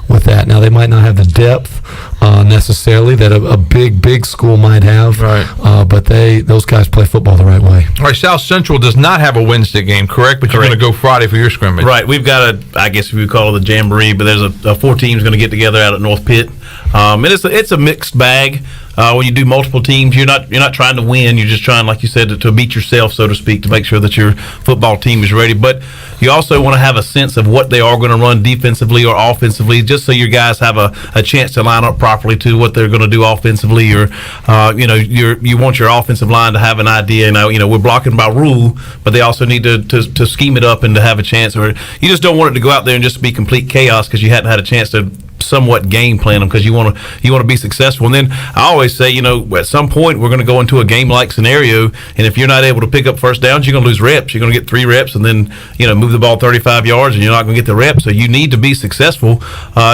with that. Now they might not have the depth necessarily that a big school might have, right? But those guys play football the right way. All right, South Central does not have a Wednesday game, correct? But you're going to go Friday for your scrimmage, right? We've got I guess if you call it the jamboree, but there's 4 teams going to get together out at North Pitt, and it's a mixed bag. When you do multiple teams, you're not trying to win. You're just trying, like you said, to beat yourself, so to speak, to make sure that your football team is ready. But you also want to have a sense of what they are going to run defensively or offensively, just so your guys have a chance to line up properly to what they're going to do offensively. Or you want your offensive line to have an idea. We're blocking by rule, but they also need to scheme it up and to have a chance. Or you just don't want it to go out there and just be complete chaos because you hadn't had a chance to somewhat game plan them because you want to be successful. And then I always say, at some point we're going to go into a game-like scenario, and if you're not able to pick up first downs, you're going to lose reps. You're going to get 3 reps and then move the ball 35 yards, and you're not going to get the reps. So you need to be successful.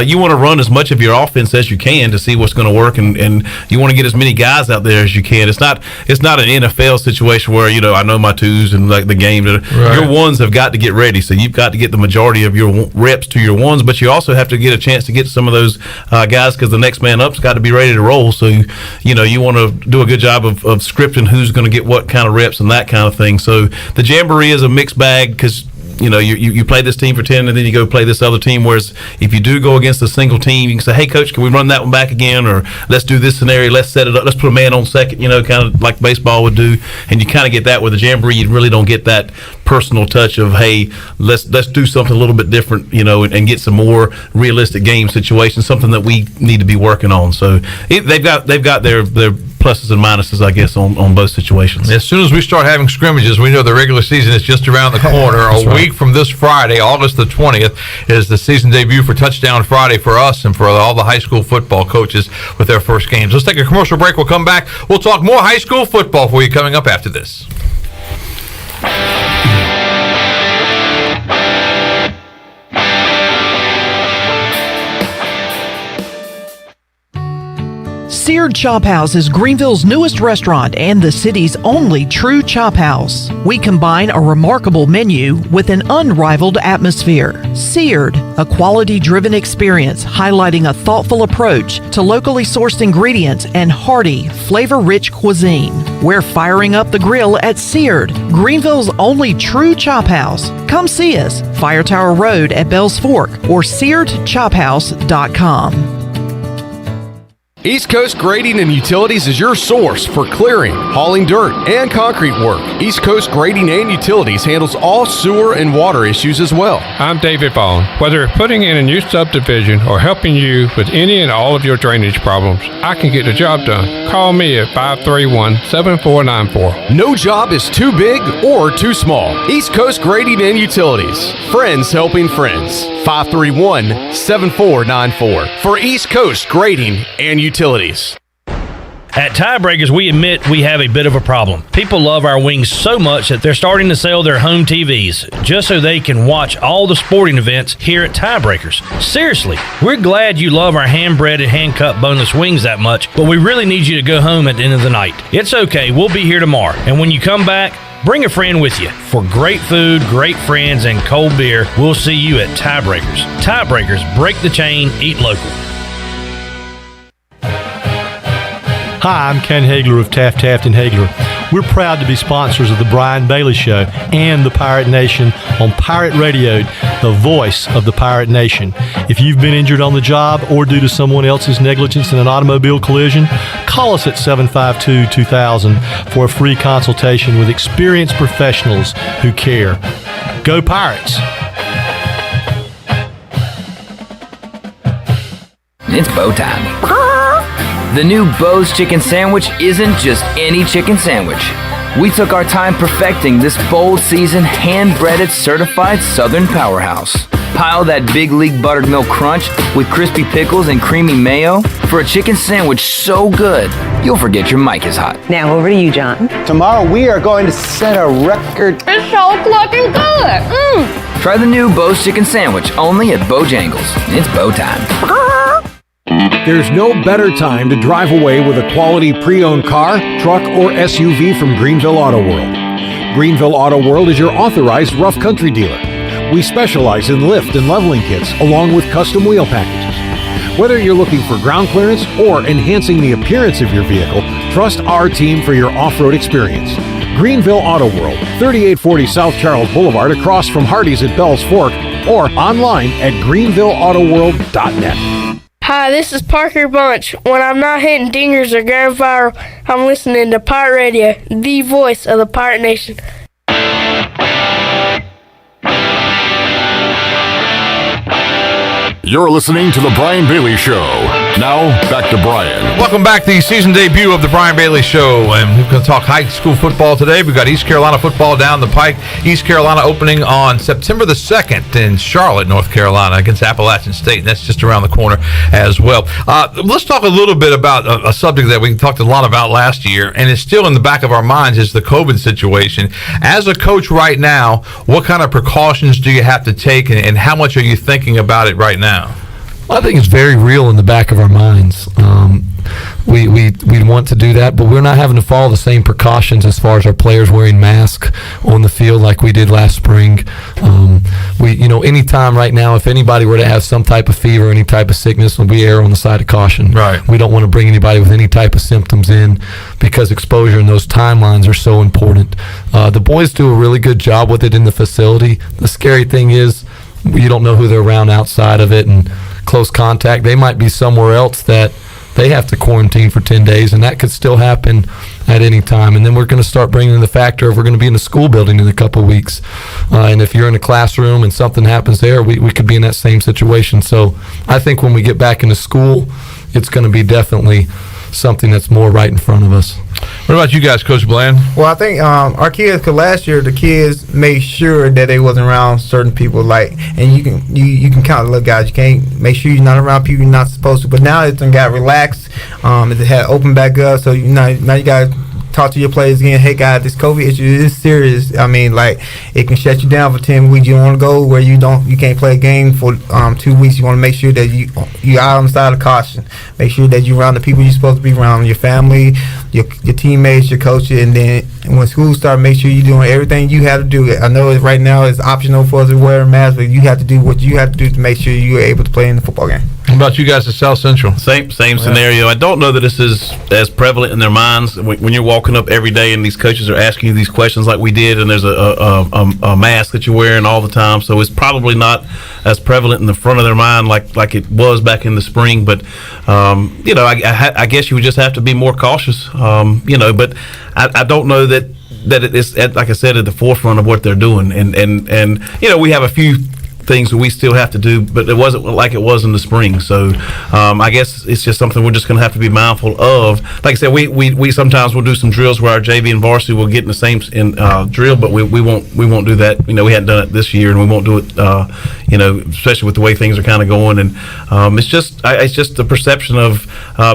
You want to run as much of your offense as you can to see what's going to work, and you want to get as many guys out there as you can. It's not an NFL situation where I know my twos and like the game. Right. Your ones have got to get ready, so you've got to get the majority of your reps to your ones, but you also have to get a chance to get some of those guys because the next man up's got to be ready to roll. So you want to do a good job of scripting who's going to get what kind of reps and that kind of thing. So the Jamboree is a mixed bag because you play this team for 10 and then you go play this other team, whereas if you do go against a single team, you can say, hey coach, can we run that one back again, or let's do this scenario, let's set it up, let's put a man on second, kind of like baseball would do. And you kind of get that with the Jamboree. You really don't get that personal touch of, hey, let's do something a little bit different, and get some more realistic game situations, something that we need to be working on. So they've got their pluses and minuses, I guess, on both situations. As soon as we start having scrimmages, we know the regular season is just around the corner. A week from this Friday, August the 20th, is the season debut for Touchdown Friday for us and for all the high school football coaches with their first games. Let's take a commercial break. We'll come back. We'll talk more high school football for you coming up after this. Seared Chop House is Greenville's newest restaurant and the city's only true chop house. We combine a remarkable menu with an unrivaled atmosphere. Seared, a quality-driven experience highlighting a thoughtful approach to locally sourced ingredients and hearty, flavor-rich cuisine. We're firing up the grill at Seared, Greenville's only true chop house. Come see us, Fire Tower Road at Bells Fork or SearedChophouse.com. East Coast Grading and Utilities is your source for clearing, hauling dirt, and concrete work. East Coast Grading and Utilities handles all sewer and water issues as well. I'm David Bone. Whether putting in a new subdivision or helping you with any and all of your drainage problems, I can get the job done. Call me at 531-7494. No job is too big or too small. East Coast Grading and Utilities. Friends helping friends. 531-7494 for East Coast Grading and Utilities. At Tiebreakers, we admit we have a bit of a problem. People love our wings so much that they're starting to sell their home TVs just so they can watch all the sporting events here at Tiebreakers. Seriously, we're glad you love our hand-bread and hand-cut boneless wings that much, but we really need you to go home at the end of the night. It's okay, we'll be here tomorrow. And when you come back, bring a friend with you. For great food, great friends, and cold beer, we'll see you at Tiebreakers. Tiebreakers, break the chain, eat local. Hi, I'm Ken Hagler of Taft and Hagler. We're proud to be sponsors of the Brian Bailey Show and the Pirate Nation on Pirate Radio, the voice of the Pirate Nation. If you've been injured on the job or due to someone else's negligence in an automobile collision, call us at 752-2000 for a free consultation with experienced professionals who care. Go Pirates! It's Beau time. The new Bose chicken sandwich isn't just any chicken sandwich. We took our time perfecting this bold seasoned, hand-breaded, certified Southern powerhouse. Pile that big league buttered milk crunch with crispy pickles and creamy mayo for a chicken sandwich so good, you'll forget your mic is hot. Now over to you, John. Tomorrow we are going to set a record. It's so looking good. Try the new Bose chicken sandwich only at Bojangles. It's Beau time. There's no better time to drive away with a quality pre-owned car, truck, or SUV from Greenville Auto World. Greenville Auto World is your authorized rough country dealer. We specialize in lift and leveling kits along with custom wheel packages. Whether you're looking for ground clearance or enhancing the appearance of your vehicle, trust our team for your off-road experience. Greenville Auto World, 3840 South Charles Boulevard across from Hardee's at Bells Fork, or online at greenvilleautoworld.net. Hi, this is Parker Bunch. When I'm not hitting dingers or going viral, I'm listening to Pirate Radio, the voice of the Pirate Nation. You're listening to The Brian Bailey Show. Now, back to Brian. Welcome back to the season debut of the Brian Bailey Show, and we're going to talk high school football today. We've got East Carolina football down the pike. East Carolina opening on September the 2nd in Charlotte, North Carolina, against Appalachian State, and that's just around the corner as well. Let's talk a little bit about a subject that we talked a lot about last year, and it's still in the back of our minds, is the COVID situation. As a coach right now, what kind of precautions do you have to take, and how much are you thinking about it right now? I think it's very real in the back of our minds. We want to do that, but we're not having to follow the same precautions as far as our players wearing masks on the field like we did last spring. Anytime right now, if anybody were to have some type of fever, any type of sickness, we err on the side of caution. Right. We don't want to bring anybody with any type of symptoms in because exposure and those timelines are so important. The boys do a really good job with it in the facility. The scary thing is you don't know who they're around outside of it, and close contact, they might be somewhere else that they have to quarantine for 10 days, and that could still happen at any time. And then we're going to start bringing in the factor of we're going to be in a school building in a couple of weeks. And if you're in a classroom and something happens there, we could be in that same situation. So I think when we get back into school, it's going to be definitely something that's more right in front of us. What about you guys, Coach Bland? Well, I think our kids, because last year the kids made sure that they wasn't around certain people, and you can count the little guys. You can't make sure you're not around people you're not supposed to. But now it's got relaxed. It had opened back up, so now you got to talk to your players again. Hey, guys, this COVID issue is serious. I mean, it can shut you down for 10 weeks. You don't want to go where you can't play a game for 2 weeks. You want to make sure that you're out on the side of caution. Make sure that you're around the people you're supposed to be around, your family, your teammates, your coaches, and then when school starts, make sure you're doing everything you have to do. I know right now it's optional for us to wear a mask, but you have to do what you have to do to make sure you're able to play in the football game. What about you guys at South Central? Same scenario. I don't know that this is as prevalent in their minds when you're walking up every day and these coaches are asking you these questions like we did, and there's a mask that you're wearing all the time. So it's probably not as prevalent in the front of their mind like it was back in the spring. But I guess you would just have to be more cautious. But I don't know that it is, like I said, at the forefront of what they're doing. And we have a few things that we still have to do, but it wasn't like it was in the spring. So I guess it's just something we're just going to have to be mindful of. Like I said, we sometimes will do some drills where our JV and varsity will get in the same drill, but we won't do that. We hadn't done it this year, and we won't do it. Especially with the way things are kind of going. And it's just the perception of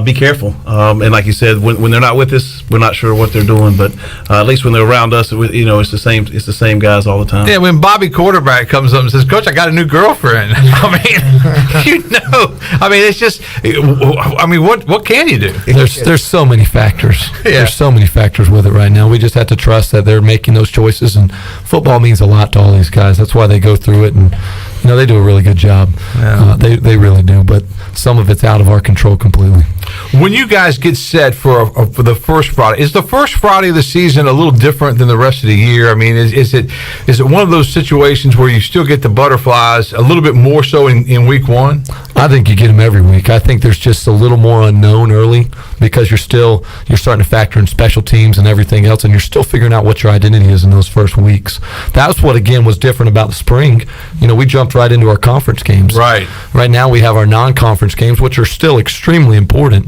be careful. And like you said, when they're not with us, we're not sure what they're doing. But at least when they're around us, it's the same guys all the time. Yeah, when Bobby quarterback comes up and says, "Coach, I got a new girlfriend." It's just, what can you do? There's so many factors. Yeah. There's so many factors with it right now. We just have to trust that they're making those choices, and football means a lot to all these guys. That's why they go through it, and they do a really good job. Yeah. They really do, but some of it's out of our control completely. When you guys get set for the first Friday, is the first Friday of the season a little different than the rest of the year? I mean, is it one of those situations where you still get the butterflies a little bit more so in week one? I think you get them every week. I think there's just a little more unknown early because you're starting to factor in special teams and everything else, and you're still figuring out what your identity is in those first weeks. That's what, again, was different about the spring. We jumped right into our conference games. Right. Right now we have our non-conference games, which are still extremely important,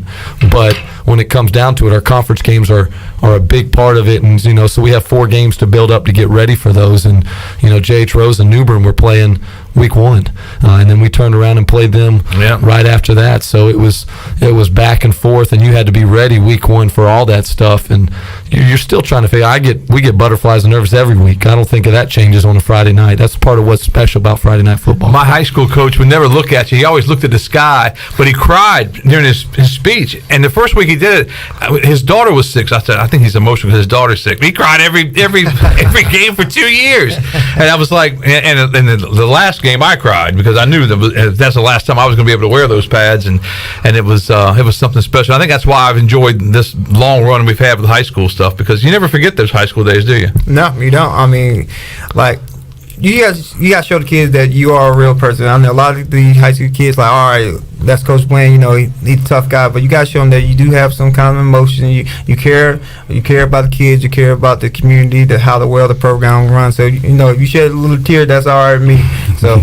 but when it comes down to it, our conference games are a big part of it, and so we have 4 games to build up to get ready for those. And J.H. Rose and New Bern were playing week 1, and then we turned around and played them right after that. So it was back and forth, and you had to be ready week 1 for all that stuff. And you're still trying to figure. We get butterflies and nerves every week. I don't think that changes on a Friday night. That's part of what's special about Friday night football. My high school coach would never look at you. He always looked at the sky, but he cried during his speech. And the first week he did it, his daughter was sick. So I said, I think he's emotional because his daughter's sick. He cried every game for 2 years. And I was like, and the last game I cried because I knew that's the last time I was going to be able to wear those pads, and it was something special. I think that's why I've enjoyed this long run we've had with high school stuff, because you never forget those high school days, do you? No, you don't. I mean, you got to show the kids that you are a real person. I know a lot of the high school kids all right, that's Coach Blaine, he's a tough guy, but you got to show them that you do have some kind of emotion. You care about the kids, you care about the community, how well the program runs. So if you shed a little tear, that's all right with me. So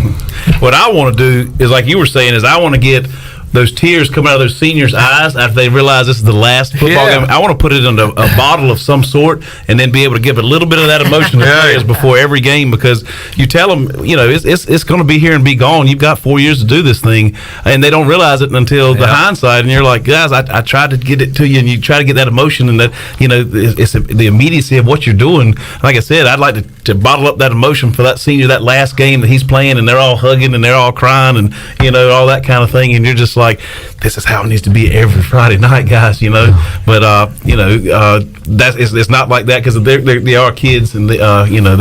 what I want to do is, like you were saying, is I want to get those tears come out of those seniors' eyes after they realize this is the last football game. I want to put it in a bottle of some sort and then be able to give a little bit of that emotion to players before every game, because you tell them, it's going to be here and be gone. You've got 4 years to do this thing, and they don't realize it until the hindsight. And you're like, guys, I tried to get it to you, and you try to get that emotion, and that it's the immediacy of what you're doing. Like I said, I'd like to bottle up that emotion for that senior, that last game that he's playing, and they're all hugging and they're all crying and all that kind of thing, and you're just like, this is how it needs to be every Friday night, guys. But it's not like that, because they are kids, and they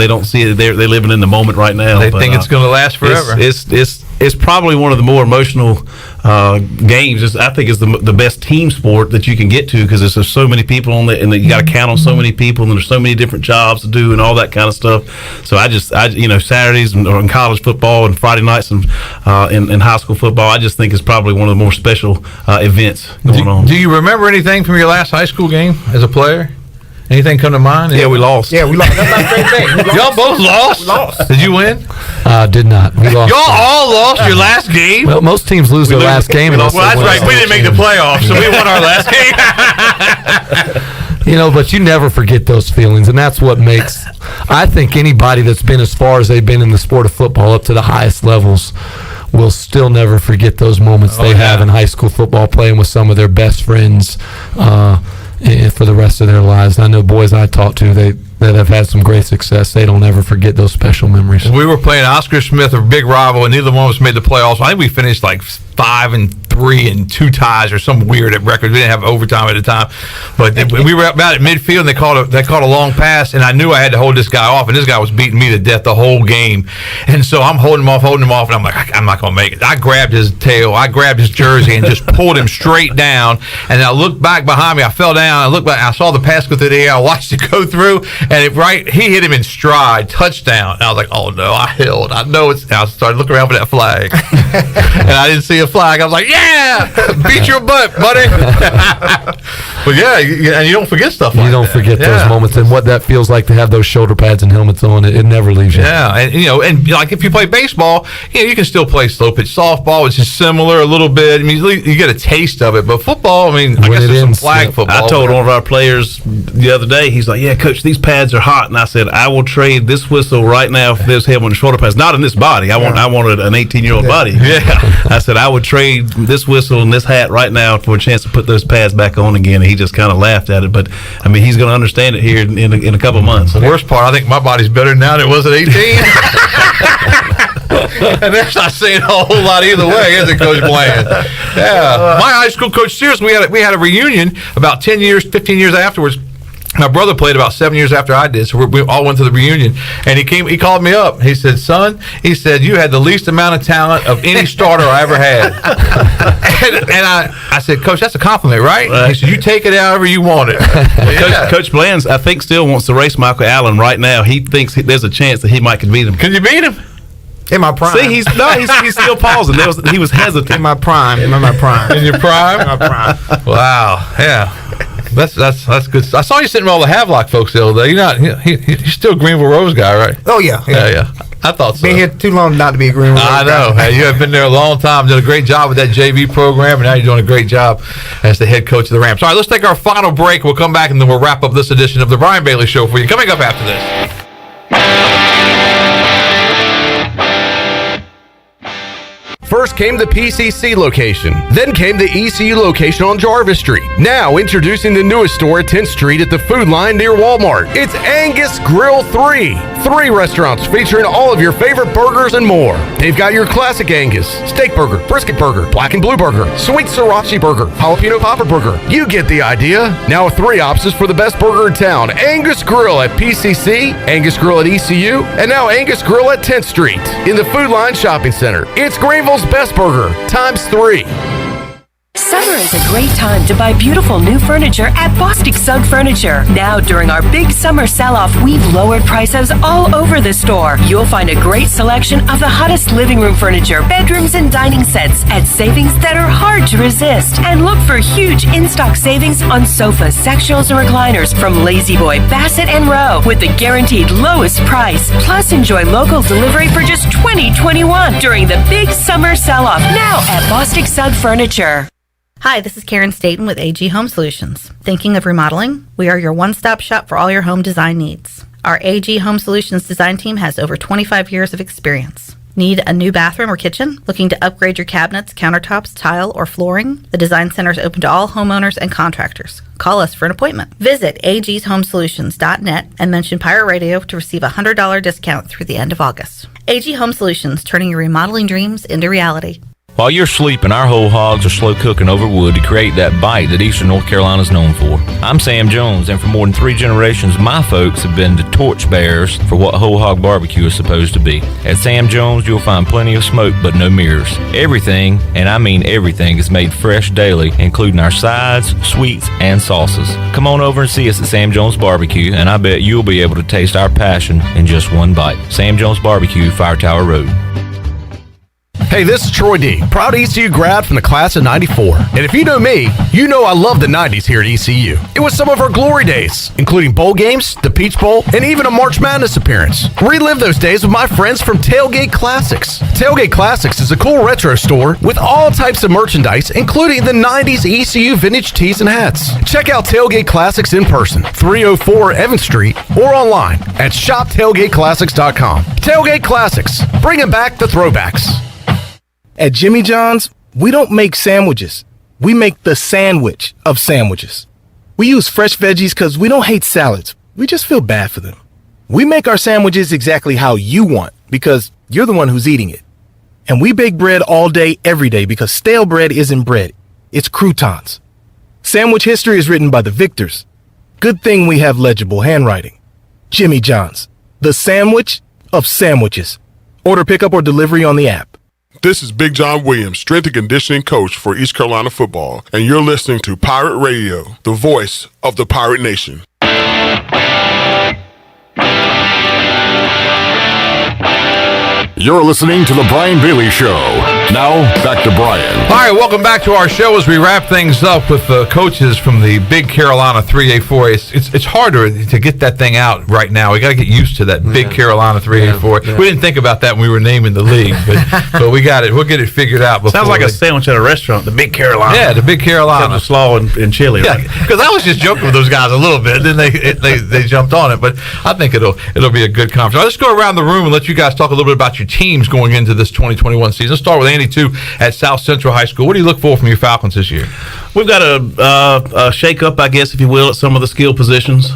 don't see it. They're living in the moment right now. They think it's going to last forever. It's probably one of the more emotional games. I think it's the best team sport that you can get to, because there's so many people on it, and you got to count on so many people, and there's so many different jobs to do and all that kind of stuff. So I Saturdays and in college football and Friday nights and in high school football, I just think it's probably one of the more special events going on. Do you remember anything from your last high school game as a player? Anything come to mind? Yeah, we lost. Yeah, we lost. That's my favorite thing. Y'all both lost? We lost. Did you win? Did not. We lost. Y'all all lost your last game? Well, most teams lose their last game. Well, that's right. We didn't make the playoffs, so we won our last game. But you never forget those feelings, and that's what makes, I think, anybody that's been as far as they've been in the sport of football up to the highest levels will still never forget those moments they have in high school football, playing with some of their best friends for the rest of their lives. I know boys I talk to that have had some great success, they don't ever forget those special memories. We were playing Oscar Smith, a big rival, and neither one of us made the playoffs. I think we finished like 5-3 and 2 ties or some weird record. We didn't have overtime at the time, but we were about at midfield, and they called a long pass, and I knew I had to hold this guy off, and this guy was beating me to death the whole game, and so I'm holding him off, and I'm like, I'm not gonna make it. I grabbed his tail, I grabbed his jersey, and just pulled him straight down. And I looked back behind me, I fell down, I looked back, I saw the pass go through the air, I watched it go through, and he hit him in stride, touchdown. And I was like, oh no, I held. I know it's. I started looking around for that flag, and I didn't see a flag. I was like, yeah, beat your butt, buddy. But and you don't forget stuff like that. You don't forget those moments, and what that feels like to have those shoulder pads and helmets on. It never leaves you. Yeah, and like if you play baseball, you can still play slow pitch softball, which is similar a little bit. I mean, you get a taste of it. But football, I guess there's some flag football. I told one of our players the other day, he's like, yeah, coach, these pads are hot. And I said, I will trade this whistle right now for this helmet and shoulder pads. Not in this body. I wanted an 18-year-old body. Yeah. I said, I would trade this whistle and this hat right now for a chance to put those pads back on again. And he just kind of laughed at it. But, he's going to understand it here in a couple months. The worst part, I think my body's better now than it was at 18. And that's not saying a whole lot either way, is it, Coach Bland? Yeah. My high school coach, seriously, we had a reunion about 15 years afterwards. My brother played about 7 years after I did, so we all went to the reunion. And he called me up. He said, son, you had the least amount of talent of any starter I ever had. and I said, Coach, that's a compliment, right? He said, you take it however you want it. Coach Bland, I think, still wants to race Michael Allen right now. He thinks there's a chance that he might could beat him. Can you beat him? In my prime. See, he's still pausing. He was hesitant. In my prime. In my prime. In your prime? In my prime. Wow. Yeah. That's good. I saw you sitting with all the Havelock folks the other day. You're still Greenville Rose guy, right? Oh yeah. I thought so. Been here too long not to be a Greenville Rose I know. guy. Hey, you have been there a long time. Did a great job with that JV program, and now you're doing a great job as the head coach of the Rams. All right, let's take our final break. We'll come back, and then we'll wrap up this edition of the Brian Bailey Show for you. Coming up after this. First came the PCC location, then came the ECU location on Jarvis Street. Now introducing the newest store at 10th Street at the Food Line near Walmart. It's Angus Grill 3. 3 restaurants featuring all of your favorite burgers and more. They've got your classic Angus, steak burger, brisket burger, black and blue burger, sweet sriracha burger, jalapeno popper burger. You get the idea. Now with 3 options for the best burger in town. Angus Grill at PCC, Angus Grill at ECU, and now Angus Grill at 10th Street in the Food Line Shopping Center. It's Greenville's best burger, times 3. Summer is a great time to buy beautiful new furniture at Bostic Sugg Furniture. Now, during our big summer sell-off, we've lowered prices all over the store. You'll find a great selection of the hottest living room furniture, bedrooms, and dining sets at savings that are hard to resist. And look for huge in-stock savings on sofas, sectionals, and recliners from Lazy Boy, Bassett, and Rowe with the guaranteed lowest price. Plus, enjoy local delivery for just $20.21 during the big summer sell-off now at Bostic Sugg Furniture. Hi, this is Karen Staten with AG Home Solutions. Thinking of remodeling? We are your one-stop shop for all your home design needs. Our AG Home Solutions design team has over 25 years of experience. Need a new bathroom or kitchen? Looking to upgrade your cabinets, countertops, tile, or flooring? The Design Center is open to all homeowners and contractors. Call us for an appointment. Visit agshomesolutions.net and mention Pirate Radio to receive a $100 discount through the end of August. AG Home Solutions, turning your remodeling dreams into reality. While you're sleeping, our whole hogs are slow cooking over wood to create that bite that Eastern North Carolina is known for. I'm Sam Jones, and for more than 3 generations, my folks have been the torchbearers for what whole hog barbecue is supposed to be. At Sam Jones, you'll find plenty of smoke, but no mirrors. Everything, and I mean everything, is made fresh daily, including our sides, sweets, and sauces. Come on over and see us at Sam Jones Barbecue, and I bet you'll be able to taste our passion in just one bite. Sam Jones Barbecue, Fire Tower Road. Hey, this is Troy D., proud ECU grad from the class of 94. And if you know me, you know I love the 90s here at ECU. It was some of our glory days, including bowl games, the Peach Bowl, and even a March Madness appearance. Relive those days with my friends from Tailgate Classics. Tailgate Classics is a cool retro store with all types of merchandise, including the 90s ECU vintage tees and hats. Check out Tailgate Classics in person, 304 Evans Street, or online at shoptailgateclassics.com. Tailgate Classics, bringing back the throwbacks. At Jimmy John's, we don't make sandwiches. We make the sandwich of sandwiches. We use fresh veggies because we don't hate salads. We just feel bad for them. We make our sandwiches exactly how you want because you're the one who's eating it. And we bake bread all day, every day because stale bread isn't bread. It's croutons. Sandwich history is written by the victors. Good thing we have legible handwriting. Jimmy John's, the sandwich of sandwiches. Order pickup or delivery on the app. This is Big John Williams, strength and conditioning coach for East Carolina football, and you're listening to Pirate Radio, the voice of the Pirate Nation. You're listening to The Brian Bailey Show. Now, back to Brian. All right, welcome back to our show as we wrap things up with the coaches from the Big Carolina 3A4. It's harder to get that thing out right now. We got to get used to that Big Carolina 3A4. Yeah. We didn't think about that when we were naming the league, but we got it. We'll get it figured out. Sounds like a sandwich at a restaurant, the Big Carolina. Yeah, the Big Carolina. The slaw and chili. Yeah, because I was just joking with those guys a little bit, then they jumped on it. But I think it'll be a good conference. Let's go around the room and let you guys talk a little bit about your teams going into this 2021 season. Let's start with Andy, too, at South Central High School. What do you look for from your Falcons this year? We've got a shake-up, I guess, if you will, at some of the skill positions.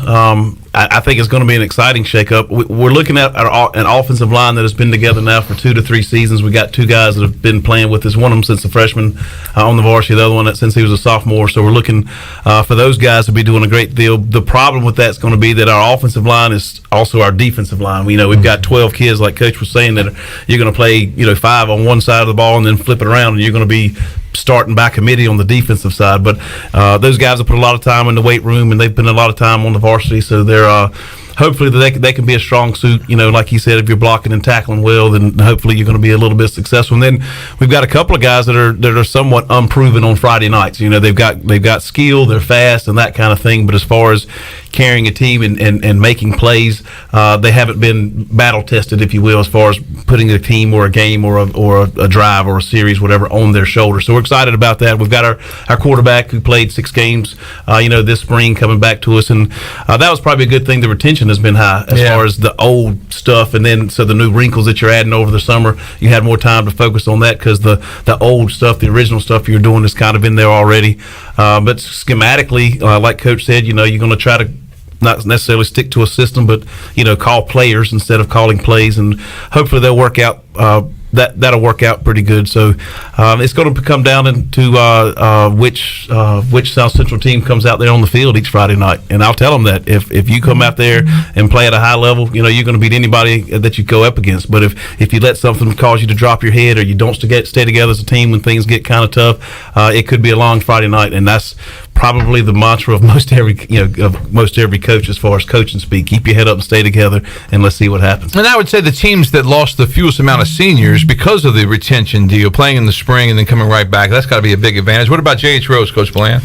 I think it's going to be an exciting shake-up. We're looking at an offensive line that has been together now for 2 to 3 seasons. We got 2 guys that have been playing with us, one of them since a freshman on the varsity, the other one since he was a sophomore. So we're looking for those guys to be doing a great deal. The problem with that is going to be that our offensive line is also our defensive line. We've got 12 kids, like Coach was saying, that you're going to play 5 on one side of the ball and then flip it around, and you're going to be starting by committee on the defensive side. But those guys have put a lot of time in the weight room, and they've put a lot of time on the varsity, so they're hopefully they can be a strong suit. Like you said, if you're blocking and tackling well, then hopefully you're going to be a little bit successful. And then we've got a couple of guys that are somewhat unproven on Friday nights. They've got skill, they're fast, and that kind of thing. But as far as carrying a team and making plays, they haven't been battle tested, if you will, as far as putting a team or a game or a drive or a series, whatever, on their shoulders. So we're excited about that. We've got our quarterback who played 6 games, this spring, coming back to us, and that was probably a good thing. The retention has been high as far as the old stuff, and then so the new wrinkles that you're adding over the summer, you had more time to focus on that because the old stuff, the original stuff you're doing is kind of in there already. But schematically, like Coach said, you're going to try to not necessarily stick to a system, but call players instead of calling plays, and hopefully they'll work out that'll work out pretty good. So it's going to come down into which South Central team comes out there on the field each Friday night. And I'll tell them that if you come out there and play at a high level, you're going to beat anybody that you go up against. But if you let something cause you to drop your head, or you don't stay together as a team when things get kind of tough, it could be a long Friday night. And that's probably the mantra of most every coach as far as coaching speak. Keep your head up and stay together, and let's see what happens. And I would say the teams that lost the fewest amount of seniors because of the retention deal, playing in the spring and then coming right back, that's got to be a big advantage. What about J.H. Rose, Coach Bland?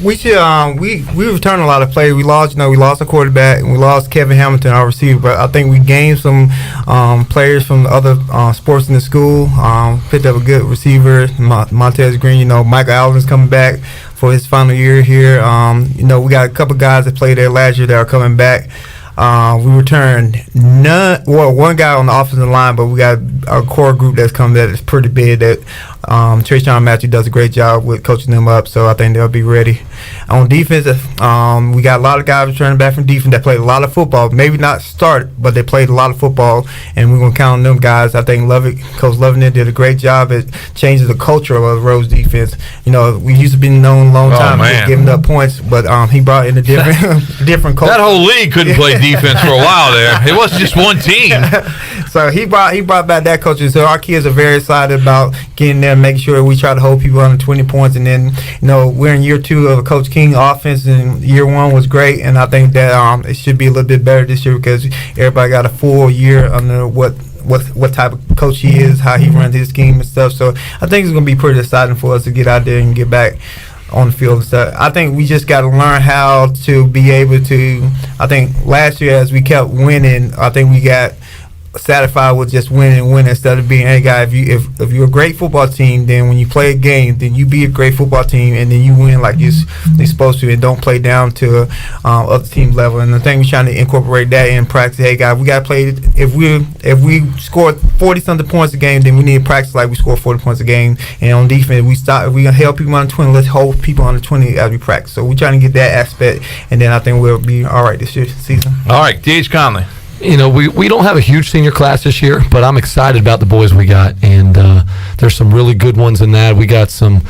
We should. We returned a lot of players. We lost a quarterback, and we lost Kevin Hamilton, our receiver. But I think we gained some players from other sports in the school. Picked up a good receiver, Montez Green. Michael Allen's coming back for his final year here. We got a couple guys that played there last year that are coming back. We returned one guy on the offensive line, but we got a core group that's coming that is pretty big. That Trayshawn Matthew does a great job with coaching them up, so I think they'll be ready. On defense, we got a lot of guys returning back from defense that played a lot of football. Maybe not start, but they played a lot of football, and we're going to count on them guys. I think Coach Lovett did a great job at changing the culture of the Rose defense. We used to be known a long time for giving up points, but he brought in a different culture. That whole league couldn't play defense for a while there. It wasn't just one team. So he brought back that culture. So our kids are very excited about getting there, making sure we try to hold people under 20 points. And then, we're in year 2 of Coach King offense, and year 1 was great. And I think that it should be a little bit better this year because everybody got a full year under what type of coach he is, how he runs his scheme and stuff. So I think it's going to be pretty exciting for us to get out there and get back on the field and stuff. I think we just got to learn how to be able to. I think last year as we kept winning, I think we got satisfied with just winning instead of being, hey guy, if you're a great football team, then when you play a game, then you be a great football team, and then you win like you're supposed to, and don't play down to other team level. And I think we're trying to incorporate that in practice. Hey guys, we got to play. If we scored 40 something points a game, then we need to practice like we score 40 points a game. And on defense, if we're gonna help people under 20, let's hold people under 20 as we practice. So we're trying to get that aspect, and then I think we'll be all right this season. All right, D.H. Conley. We don't have a huge senior class this year, but I'm excited about the boys we got, and there's some really good ones in that. We got some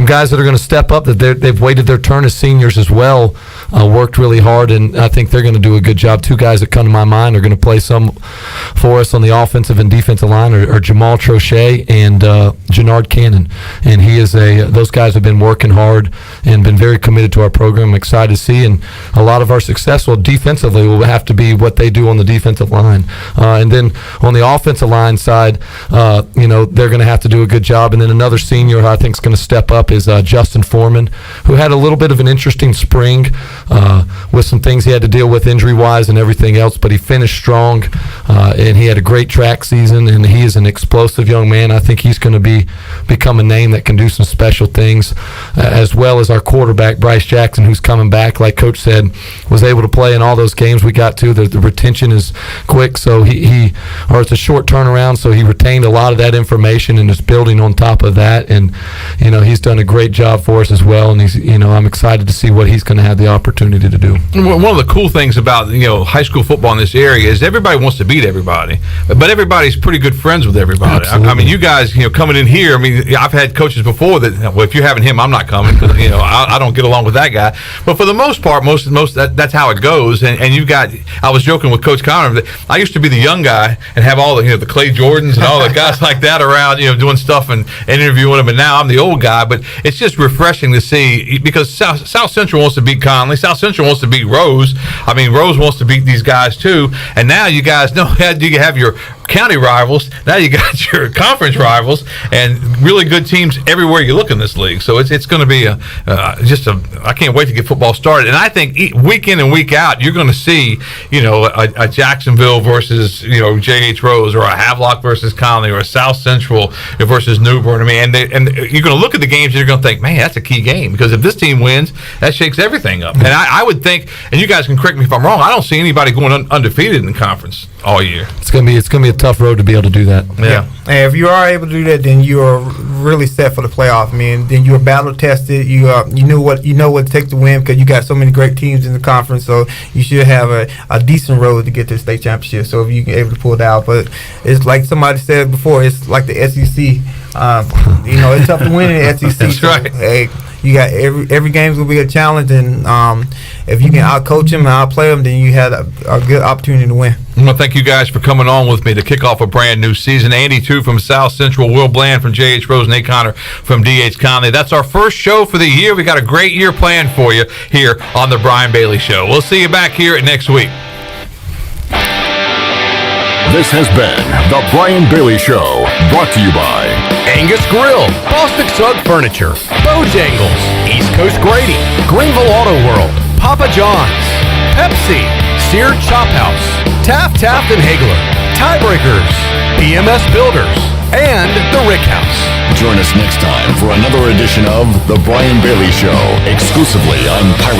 guys that are going to step up, that they've waited their turn as seniors as well, worked really hard, and I think they're going to do a good job. 2 guys that come to my mind are going to play some for us on the offensive and defensive line are Jamal Trochet and Jannard Cannon, and those guys have been working hard and been very committed to our program. I'm excited to see, and a lot of our success defensively will have to be what they do on the defensive line, and then on the offensive line side, they're going to have to do a good job. And then another senior who I think is going to step up is Justin Foreman, who had a little bit of an interesting spring with some things he had to deal with injury-wise and everything else, but he finished strong, and he had a great track season, and he is an explosive young man. I think he's going to become a name that can do some special things, as well as our quarterback, Bryce Jackson, who's coming back, like Coach said, was able to play in all those games we got to. The retention is quick, so it's a short turnaround, so he retained a lot of that information and is building on top of that, and he's done a great job for us as well, and I'm excited to see what he's going to have the opportunity to do. One of the cool things about high school football in this area is everybody wants to beat everybody, but everybody's pretty good friends with everybody. I mean, you guys coming in here, I've had coaches before that, well, if you're having him, I'm not coming because I don't get along with that guy, but for the most part, that's how it goes. And you've got, I was joking with Coach Connor that I used to be the young guy and have all the Clay Jordans and all the guys like that around, doing stuff and interviewing them, and now I'm the old guy. But it's just refreshing to see, because South Central wants to beat Conley, South Central wants to beat Rose. Rose wants to beat these guys too, and now you guys know you have your county rivals, now you got your conference rivals, and really good teams everywhere you look in this league. So it's going to be I can't wait to get football started. And I think week in and week out, you're going to see a Jacksonville versus J.H. Rose, or a Havelock versus Conley, or a South Central versus New Bern. And you're going to look at the games and you're going to think, man, that's a key game, because if this team wins, that shakes everything up. And I would think, and you guys can correct me if I'm wrong, I don't see anybody going undefeated in the conference all year. It's going to be a tough road to be able to do that. Yeah. And if you are able to do that, then you are really set for the playoff. I mean, then you're battle tested. You know what it takes to win because you got so many great teams in the conference. So you should have a decent road to get to the state championship. So if you're able to pull it out, but it's like somebody said before, it's like the SEC. It's tough to win in the SEC. That's right. Hey, you got every game's gonna be a challenge, and if you can outcoach them and outplay them, then you had a good opportunity to win. I want to thank you guys for coming on with me to kick off a brand new season. Andy, too, from South Central, Will Bland from J.H. Rose, Nate Connor from D.H. Conley. That's our first show for the year. We got a great year planned for you here on the Brian Bailey Show. We'll see you back here next week. This has been the Brian Bailey Show, brought to you by Angus Grill, Bostic Sugg Furniture, Bojangles, East Coast Grading, Greenville Auto World, Papa John's, Pepsi, Seared Chop House, Taft and Hagler, Tiebreakers, Ems Builders, and the Rick House. Join us next time for another edition of the Brian Bailey Show, exclusively on Pirate